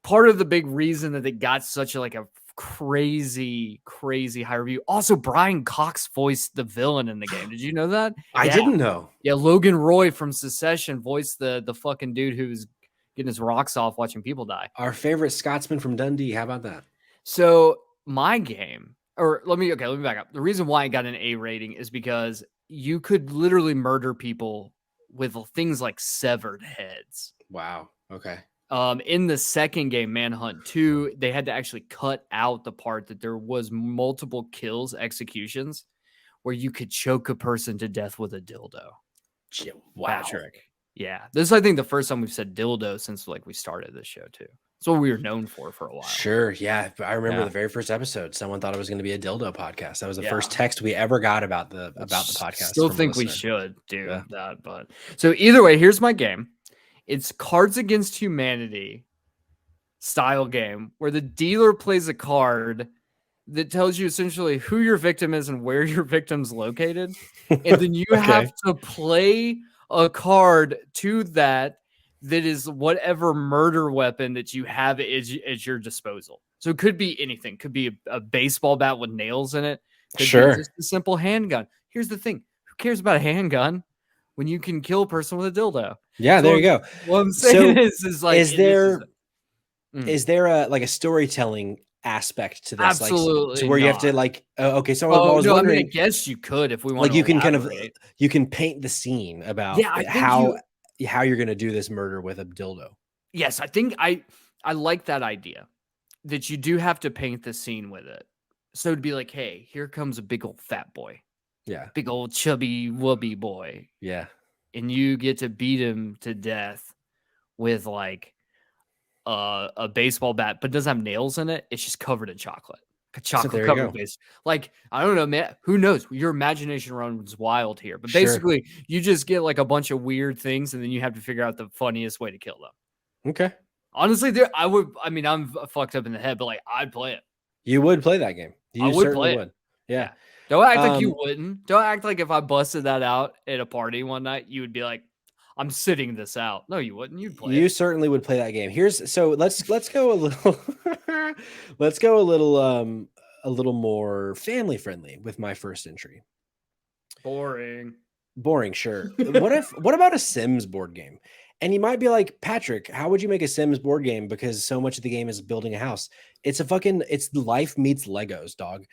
part of the big reason that it got such a crazy high review. Also, Brian Cox voiced the villain in the game. Did you know that? I didn't know. Yeah, Logan Roy from Secession voiced the fucking dude who's getting his rocks off watching people die. Our favorite Scotsman from Dundee. How about that? So my game, let me back up. The reason why I got an A rating is because you could literally murder people with things like severed heads. Wow. Okay. In the second game, Manhunt 2, they had to actually cut out the part that there was multiple kills, executions, where you could choke a person to death with a dildo. Wow. Patrick. Yeah. This is, I think, the first time we've said dildo since we started this show too. That's what we were known for a while. Sure. Yeah. I remember the very first episode. Someone thought it was going to be a dildo podcast. That was the first text we ever got about the podcast. Still think we should do that. But so either way, here's my game. It's Cards Against Humanity style game where the dealer plays a card that tells you essentially who your victim is and where your victim's located. And then you have to play a card to that is whatever murder weapon that you have at your disposal. So it could be anything. Could be a baseball bat with nails in it. Could be just a simple handgun. Here's the thing. Who cares about a handgun when you can kill a person with a dildo? Yeah, there you go. What I'm saying is there a storytelling aspect to this? Absolutely. Where you have to So I was wondering. I guess you could if we want. You can you can paint the scene about how you're going to do this murder with a dildo. Yes, I think I like that idea that you do have to paint the scene with it. So it'd be like, hey, here comes a big old fat boy. Yeah. Big old chubby wubby boy. Yeah. And you get to beat him to death with a baseball bat, but it doesn't have nails in it. It's just covered in chocolate. A chocolate covered base. I don't know, man. Who knows? Your imagination runs wild here. But basically, you just get a bunch of weird things, and then you have to figure out the funniest way to kill them. Okay. Honestly, I'm fucked up in the head, but I'd play it. You would play that game. I would play it. Yeah. Don't act like you wouldn't. Don't act like if I busted that out at a party one night, you would be like, I'm sitting this out. No, you wouldn't. You'd play. You certainly would play that game. Let's go a little let's go a little more family friendly with my first entry. Boring, sure. What about a Sims board game? And you might be like, Patrick, how would you make a Sims board game? Because so much of the game is building a house. It's life meets Legos, dog.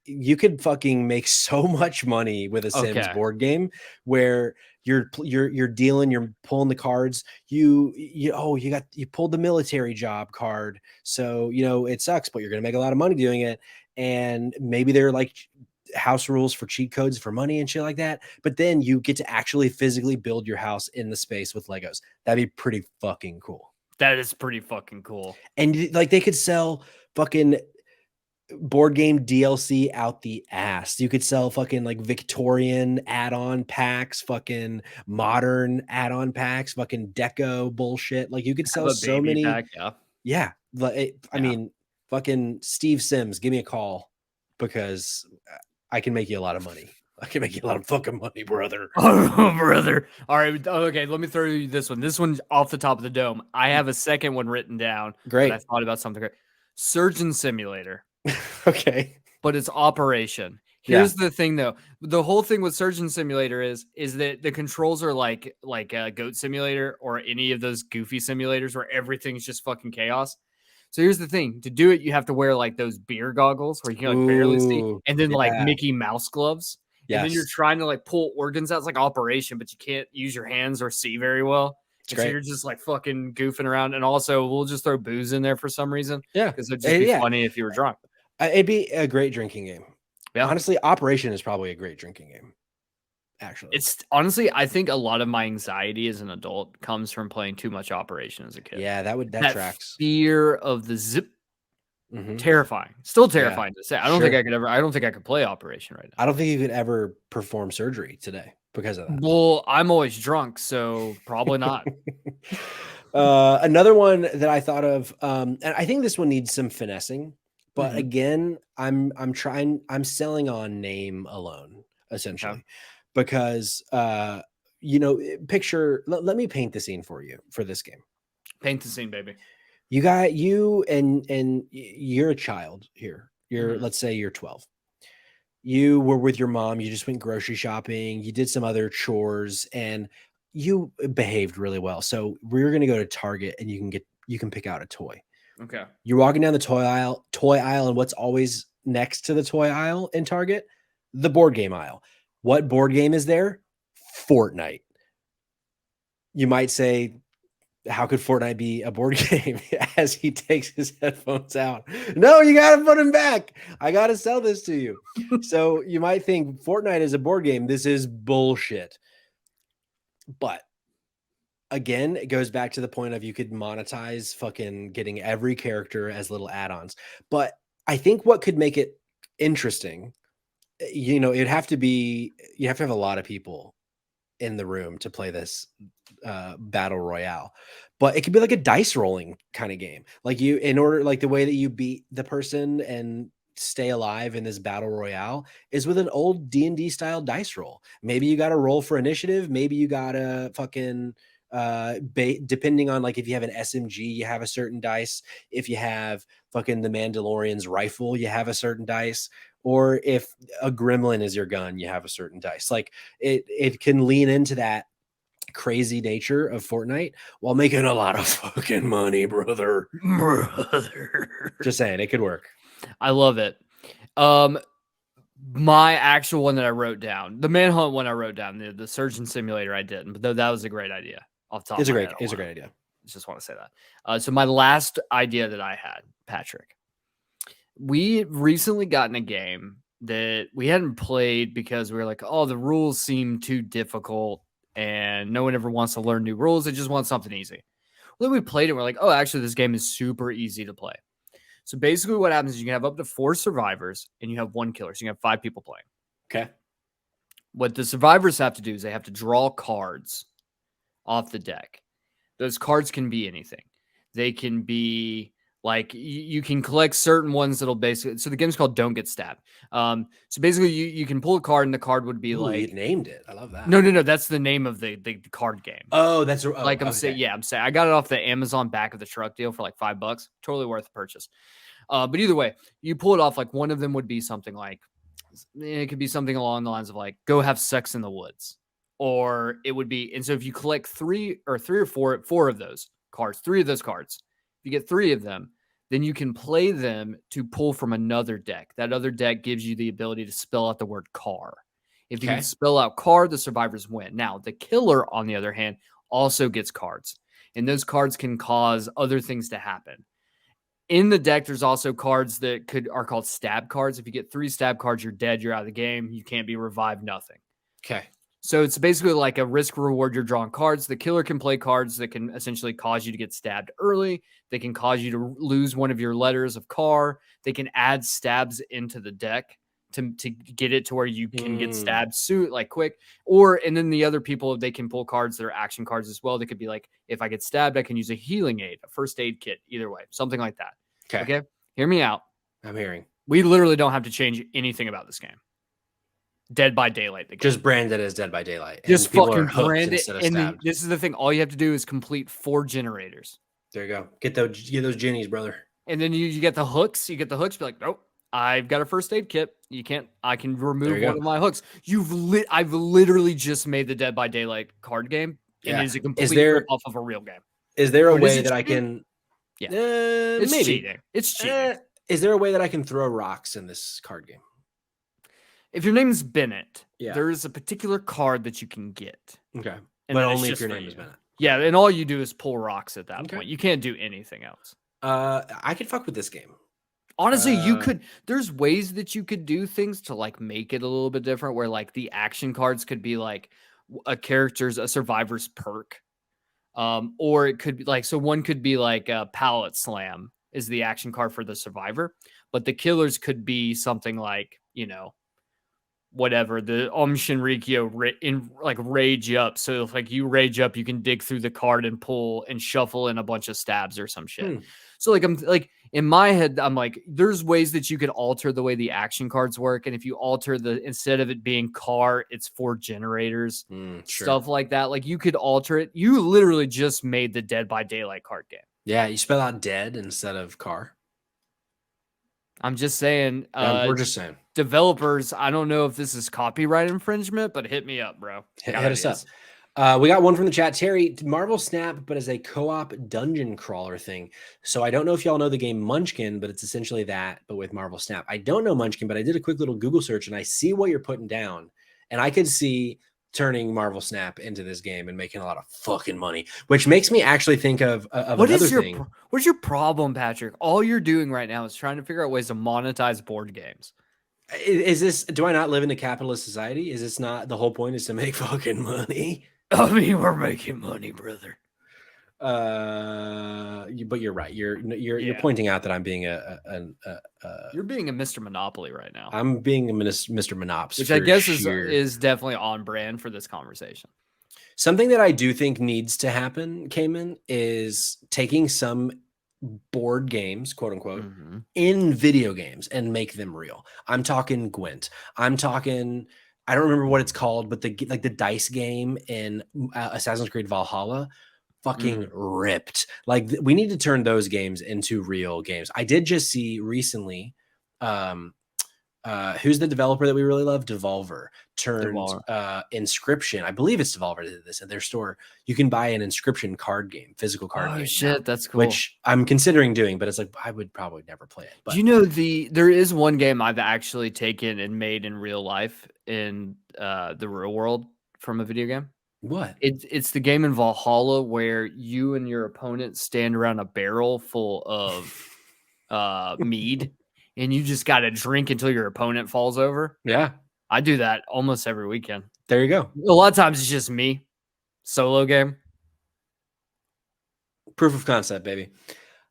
You could fucking make so much money with a Sims board game where you're dealing, you're pulling the cards. You pulled the military job card. So, it sucks, but you're going to make a lot of money doing it. And maybe they're house rules for cheat codes for money and shit like that, but then you get to actually physically build your house in the space with Legos. That'd be pretty fucking cool. That is pretty fucking cool. And they could sell fucking board game DLC out the ass. You could sell fucking Victorian add-on packs, fucking modern add-on packs, fucking deco bullshit. You could sell so many pack, yeah. I mean, fucking Steve Sims, give me a call because I can make you a lot of money. I can make you a lot of fucking money, brother. Oh, brother. All right. Okay. Let me throw you this one. This one's off the top of the dome. I have a second one written down. Great. I thought about something great. Surgeon Simulator. Okay. But it's Operation. Here's the thing, though. The whole thing with Surgeon Simulator is that the controls are like a Goat Simulator or any of those goofy simulators where everything's just fucking chaos. So here's the thing. To do it, you have to wear those beer goggles where you can barely see, and then Mickey Mouse gloves. Yes. And then you're trying to pull organs out. It's like Operation, but you can't use your hands or see very well. So you're just fucking goofing around. And also, we'll just throw booze in there for some reason. Yeah. Because it'd just be funny if you were drunk. It'd be a great drinking game. Yeah. Honestly, Operation is probably a great drinking game. Actually, it's honestly, I think a lot of my anxiety as an adult comes from playing too much Operation as a kid. Yeah, that tracks. Fear of the zip. Terrifying. Still terrifying to say. I don't think I could play Operation right now. I don't think you could ever perform surgery today. because of that. Well, I'm always drunk, so probably not. Another one that I thought of, and I think this one needs some finessing, but again, I'm selling on name alone, essentially, because picture. Let me paint the scene for you for this game. Paint the scene, baby. You and you're a child here. Let's say you're 12. You were with your mom, you just went grocery shopping, you did some other chores, and you behaved really well. So we're going to go to Target and you can pick out a toy. Okay. You're walking down the toy aisle, and what's always next to the toy aisle in Target? The board game aisle. What board game is there? Fortnite. You might say, how could Fortnite be a board game? As he takes his headphones out. No, you got to put them back. I got to sell this to you. So you might think Fortnite is a board game. This is bullshit. But again, it goes back to the point of you could monetize fucking getting every character as little add-ons. But I think what could make it interesting, it'd have to be, you have to have a lot of people in the room to play this battle royale, but it could be like a dice rolling kind of game. Like the way that you beat the person and stay alive in this battle royale is with an old D&D style dice roll. Maybe you got to roll for initiative. Maybe you got to fucking depending on, like, if you have an SMG, you have a certain dice. If you have fucking the Mandalorian's rifle, you have a certain dice. Or if a gremlin is your gun, you have a certain dice. Like it can lean into that crazy nature of Fortnite while making a lot of fucking money, brother. Just saying, it could work. I love it. My actual one that I wrote down, the Manhunt one I wrote down, the Surgeon Simulator I didn't, but that was a great idea. Off the top it's a great idea. I just want to say that. So my last idea that I had, Patrick, we recently got in a game that we hadn't played because we were like, oh, the rules seem too difficult and no one ever wants to learn new rules. They just want something easy. Well, then we played it and we're like, oh, actually, this game is super easy to play. So basically what happens is you can have up to 4 survivors and you have 1 killer. So you have 5 people playing. Okay. What the survivors have to do is they have to draw cards off the deck. Those cards can be anything. They can be like, you can collect certain ones that'll basically, so the game's called Don't Get Stabbed. So basically you can pull a card and the card would be like, you named it. I love that. No, that's the name of the card game. Oh, that's like I'm saying, I'm saying I got it off the Amazon back of the truck deal for like $5. Totally worth the purchase. But either way, you pull it off. Like one of them would be something like, it could be something along the lines of like, go have sex in the woods. Or it would be, and so if you collect 3 or 4 of those cards, 3 of those cards, if you get 3 of them, then you can play them to pull from another deck. That other deck gives you the ability to spell out the word car. If you can spell out car, the survivors win. Now, the killer, on the other hand, also gets cards. And those cards can cause other things to happen. In the deck, there's also cards that are called stab cards. If you get 3 stab cards, you're dead. You're out of the game. You can't be revived, nothing. Okay. So it's basically like a risk reward. You're drawing cards. The killer can play cards that can essentially cause you to get stabbed early. They can cause you to lose one of your letters of car. They can add stabs into the deck to get it to where you can get stabbed like quick. And then the other people, they can pull cards that are action cards as well. They could be like, if I get stabbed, I can use a healing aid, a first aid kit, either way, something like that. Okay. Hear me out. I'm hearing. We literally don't have to change anything about this game. Dead by Daylight. Just branded as Dead by Daylight. Just fucking brand it. And this is the thing. All you have to do is complete 4 generators. There you go. Get those jennies, brother. And then you get the hooks. You get the hooks. Be like, nope, I've got a first aid kit. I can remove one of my hooks. I've literally just made the Dead by Daylight card game. And it is a complete rip-off of a real game. Is there a way that I can? Yeah. It's maybe. cheating. It's cheating. Is there a way that I can throw rocks in this card game? If your name is Bennett, there is a particular card that you can get. Okay. But only if your name is Bennett. Yeah, and all you do is pull rocks at that point. You can't do anything else. I could fuck with this game. Honestly, you could. There's ways that you could do things to like make it a little bit different, where like the action cards could be like a survivor's perk. Or it could be like, so one could be like a pallet slam is the action card for the survivor, but the killers could be something like, whatever, the Shinrikyo in like rage up. So if like you rage up, you can dig through the card and pull and shuffle in a bunch of stabs or some shit. So like I'm like in my head, I'm like, there's ways that you could alter the way the action cards work. And if you alter instead of it being car, it's 4 generators, stuff like that. Like you could alter it. You literally just made the Dead by Daylight card game. Yeah, you spell out dead instead of car. I'm just saying. We're just saying. Developers, I don't know if this is copyright infringement, but hit me up, bro. Hit us up. We got one from the chat. Terry, Marvel Snap, but as a co-op dungeon crawler thing. So I don't know if y'all know the game Munchkin, but it's essentially that, but with Marvel Snap. I don't know Munchkin, but I did a quick little Google search and I see what you're putting down. And I could see turning Marvel Snap into this game and making a lot of fucking money, which makes me actually think of another thing. What's your problem, Patrick? All you're doing right now is trying to figure out ways to monetize board games. Do I not live in a capitalist society? Is this not the whole point is to make fucking money? I mean, we're making money, brother. But you're right. You're pointing out that I'm being you're being a Mr. Monopoly right now. I'm being a Mr. Monops, which I guess is definitely on brand for this conversation. Something that I do think needs to happen, Cayman, is taking some board games, quote unquote, in video games and make them real. I'm talking Gwent. I'm talking, I don't remember what it's called, but the dice game in Assassin's Creed Valhalla fucking ripped. Like we need to turn those games into real games. I did just see recently, who's the developer that we really love? Devolver turned Inscription. I believe it's Devolver did this at their store. You can buy an Inscription card game, physical card game. Oh shit, that's cool. Which I'm considering doing, but it's like I would probably never play it. But do you know there is one game I've actually taken and made in real life in the real world from a video game? What? It's the game in Valhalla where you and your opponent stand around a barrel full of mead. And you just got to drink until your opponent falls over. Yeah. I do that almost every weekend. There you go. A lot of times it's just me. Solo game. Proof of concept, baby.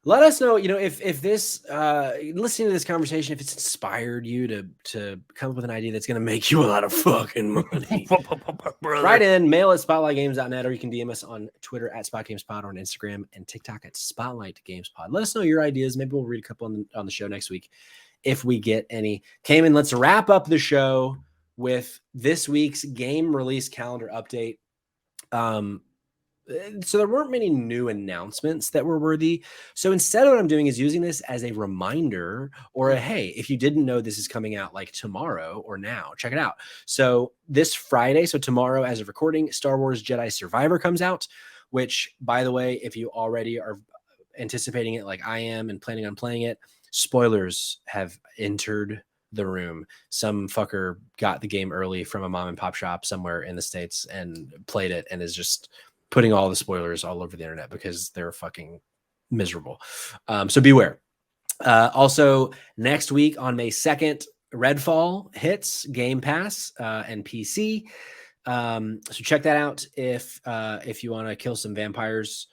Let us know, if this, listening to this conversation, if it's inspired you to come up with an idea that's going to make you a lot of fucking money. Write in, mail at spotlightgames.net, or you can DM us on Twitter at SpotGamesPod, or on Instagram and TikTok at SpotlightGamesPod. Let us know your ideas. Maybe we'll read a couple on the show next week if we get any. Cayman, let's wrap up the show with this week's game release calendar update. So there weren't many new announcements that were worthy. So instead, what I'm doing is using this as a reminder or hey, if you didn't know this is coming out like tomorrow or now, check it out. So this Friday, so tomorrow as of recording, Star Wars Jedi Survivor comes out, which, by the way, if you already are anticipating it like I am and planning on playing it, spoilers have entered the room. Some fucker got the game early from a mom and pop shop somewhere in the States and played it and is just putting all the spoilers all over the internet because they're fucking miserable. So beware. Also, next week on May 2nd, Redfall hits Game Pass and PC. So check that out if you want to kill some vampires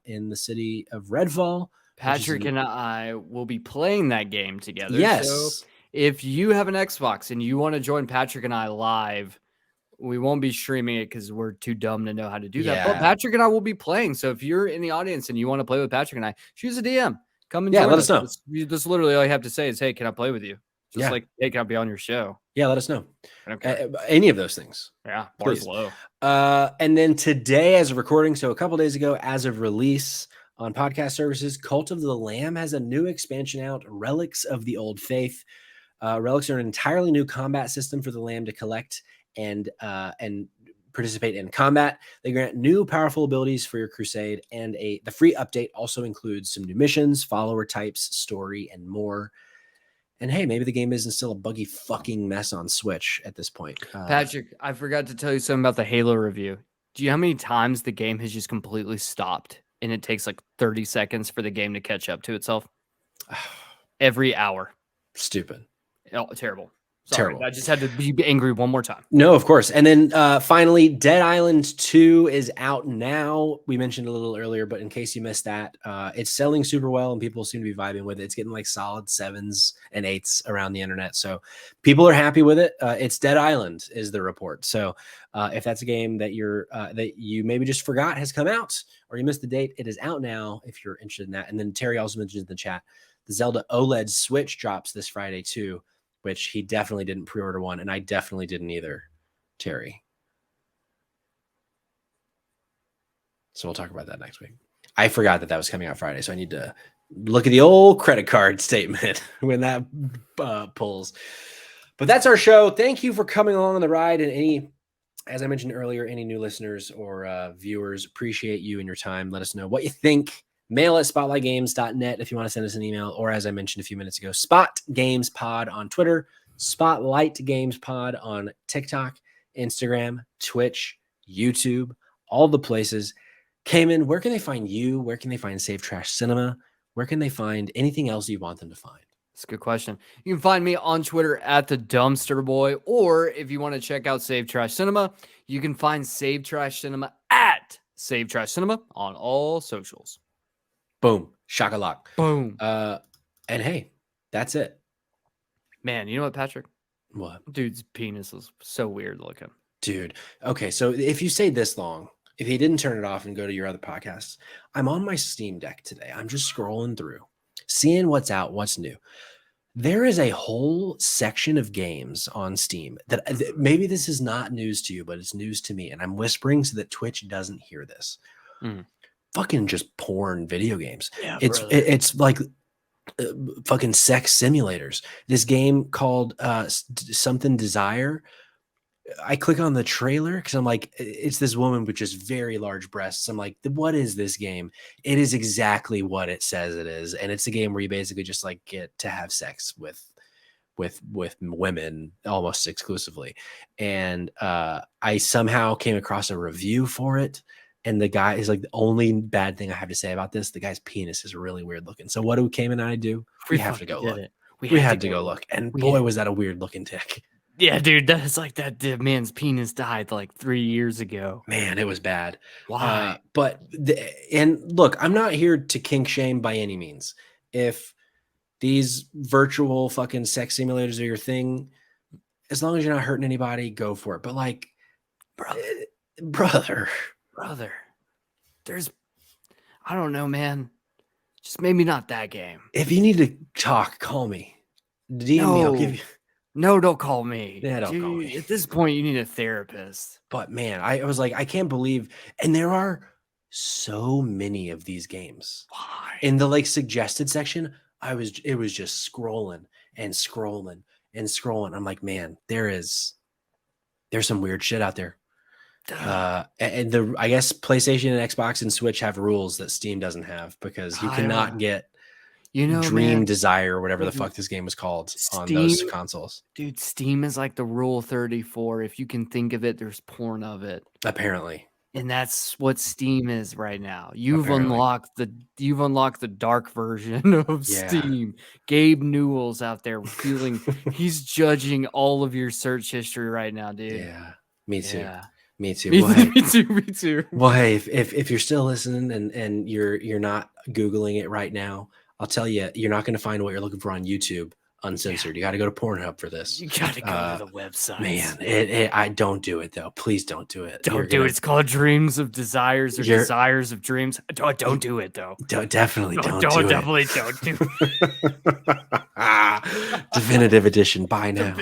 in the city of Redfall. Patrick and I will be playing that game together. Yes. So if you have an Xbox and you want to join Patrick and I live, we won't be streaming it because we're too dumb to know how to do that. But Patrick and I will be playing. So if you're in the audience and you want to play with Patrick and I, choose a DM. Come and join let us know. That's literally all you have to say is, hey, can I play with you? Just like, hey, can I be on your show? Yeah, let us know. Any of those things. Yeah, bar's low. And then today, as of recording, so a couple days ago, as of release on podcast services, Cult of the Lamb has a new expansion out, Relics of the Old Faith. Relics are an entirely new combat system for the Lamb to collect and participate in combat. They grant new powerful abilities for your crusade, and the free update also includes some new missions, follower types, story, and more. And hey, maybe the game isn't still a buggy fucking mess on Switch at this point. Patrick, I forgot to tell you something about the Halo review. Do you know how many times the game has just completely stopped and it takes like 30 seconds for the game to catch up to itself? Every hour. Stupid. Oh, terrible. Sorry, Terrible. I just had to be angry one more time. No, of course. And then finally, Dead Island 2 is out now. We mentioned a little earlier, but in case you missed that, it's selling super well and people seem to be vibing with it. It's getting like solid 7s and 8s around the internet. So people are happy with it. It's Dead Island is the report. So if that's a game that that you maybe just forgot has come out or you missed the date, it is out now if you're interested in that. And then Terry also mentioned in the chat, the Zelda OLED Switch drops this Friday too, which he definitely didn't pre-order one, and I definitely didn't either, Terry. So we'll talk about that next week. I forgot that was coming out Friday, so I need to look at the old credit card statement when that pulls. But that's our show. Thank you for coming along on the ride, and as I mentioned earlier, any new listeners or viewers, appreciate you and your time. Let us know what you think. Mail at spotlightgames.net if you want to send us an email, or as I mentioned a few minutes ago, Spot Games Pod on Twitter, Spotlight Games Pod on TikTok, Instagram, Twitch, YouTube, all the places. Cayman, where can they find you? Where can they find Save Trash Cinema? Where can they find anything else you want them to find? That's a good question. You can find me on Twitter at the Dumpster Boy, or if you want to check out Save Trash Cinema, you can find Save Trash Cinema at Save Trash Cinema on all socials. Boom. Shakalak. Boom. And hey, that's it. Man, you know what, Patrick? What? Dude's penis is so weird looking. Dude. Okay, so if you stayed this long, if you didn't turn it off and go to your other podcasts, I'm on my Steam Deck today. I'm just scrolling through, seeing what's out, what's new. There is a whole section of games on Steam that maybe this is not news to you, but it's news to me. And I'm whispering so that Twitch doesn't hear this. Fucking just porn video games. Yeah, it's like fucking sex simulators. This game called something Desire. I click on the trailer because I'm like, it's this woman with just very large breasts. I'm like, what is this game? It is exactly what it says it is, and it's a game where you basically just like get to have sex with women almost exclusively. And I somehow came across a review for it. And the guy is like, the only bad thing I have to say about this, the guy's penis is really weird looking. So what do Cayman and I do? We have to go look. We had to go look. And boy, was that a weird looking dick. Yeah, dude, that's like that man's penis died like 3 years ago. Man, it was bad. Why? And look, I'm not here to kink shame by any means. If these virtual fucking sex simulators are your thing, as long as you're not hurting anybody, go for it. But like, brother, I don't know, man. Just maybe not that game. If you need to talk, call me. DM me, I'll give you. No, don't call me. Yeah, don't call me. At this point, you need a therapist. But man, I was like, I can't believe, and there are so many of these games. Why? In the like suggested section, it was just scrolling and scrolling and scrolling. I'm like, man, there's some weird shit out there. And I guess PlayStation and Xbox and Switch have rules that Steam doesn't have, because you cannot get Dream Desire or whatever the fuck this game was called on those consoles. Dude, Steam is like the rule 34. If you can think of it, there's porn of it. Apparently. And that's what Steam is right now. You've unlocked the dark version of Steam. Gabe Newell's out there feeling he's judging all of your search history right now, dude. Yeah. Me too. Yeah. Me too. Me too. Well, hey, if you're still listening and you're not Googling it right now, I'll tell you, you're not going to find what you're looking for on YouTube uncensored. You got to go to Pornhub for this. You got to go to the website. Man, I don't do it though. Please don't do it. Don't do it. It's called Dreams of Desires or Desires of Dreams. Don't do it though. Definitely don't do it. Definitely don't do it. Definitive edition. Bye now.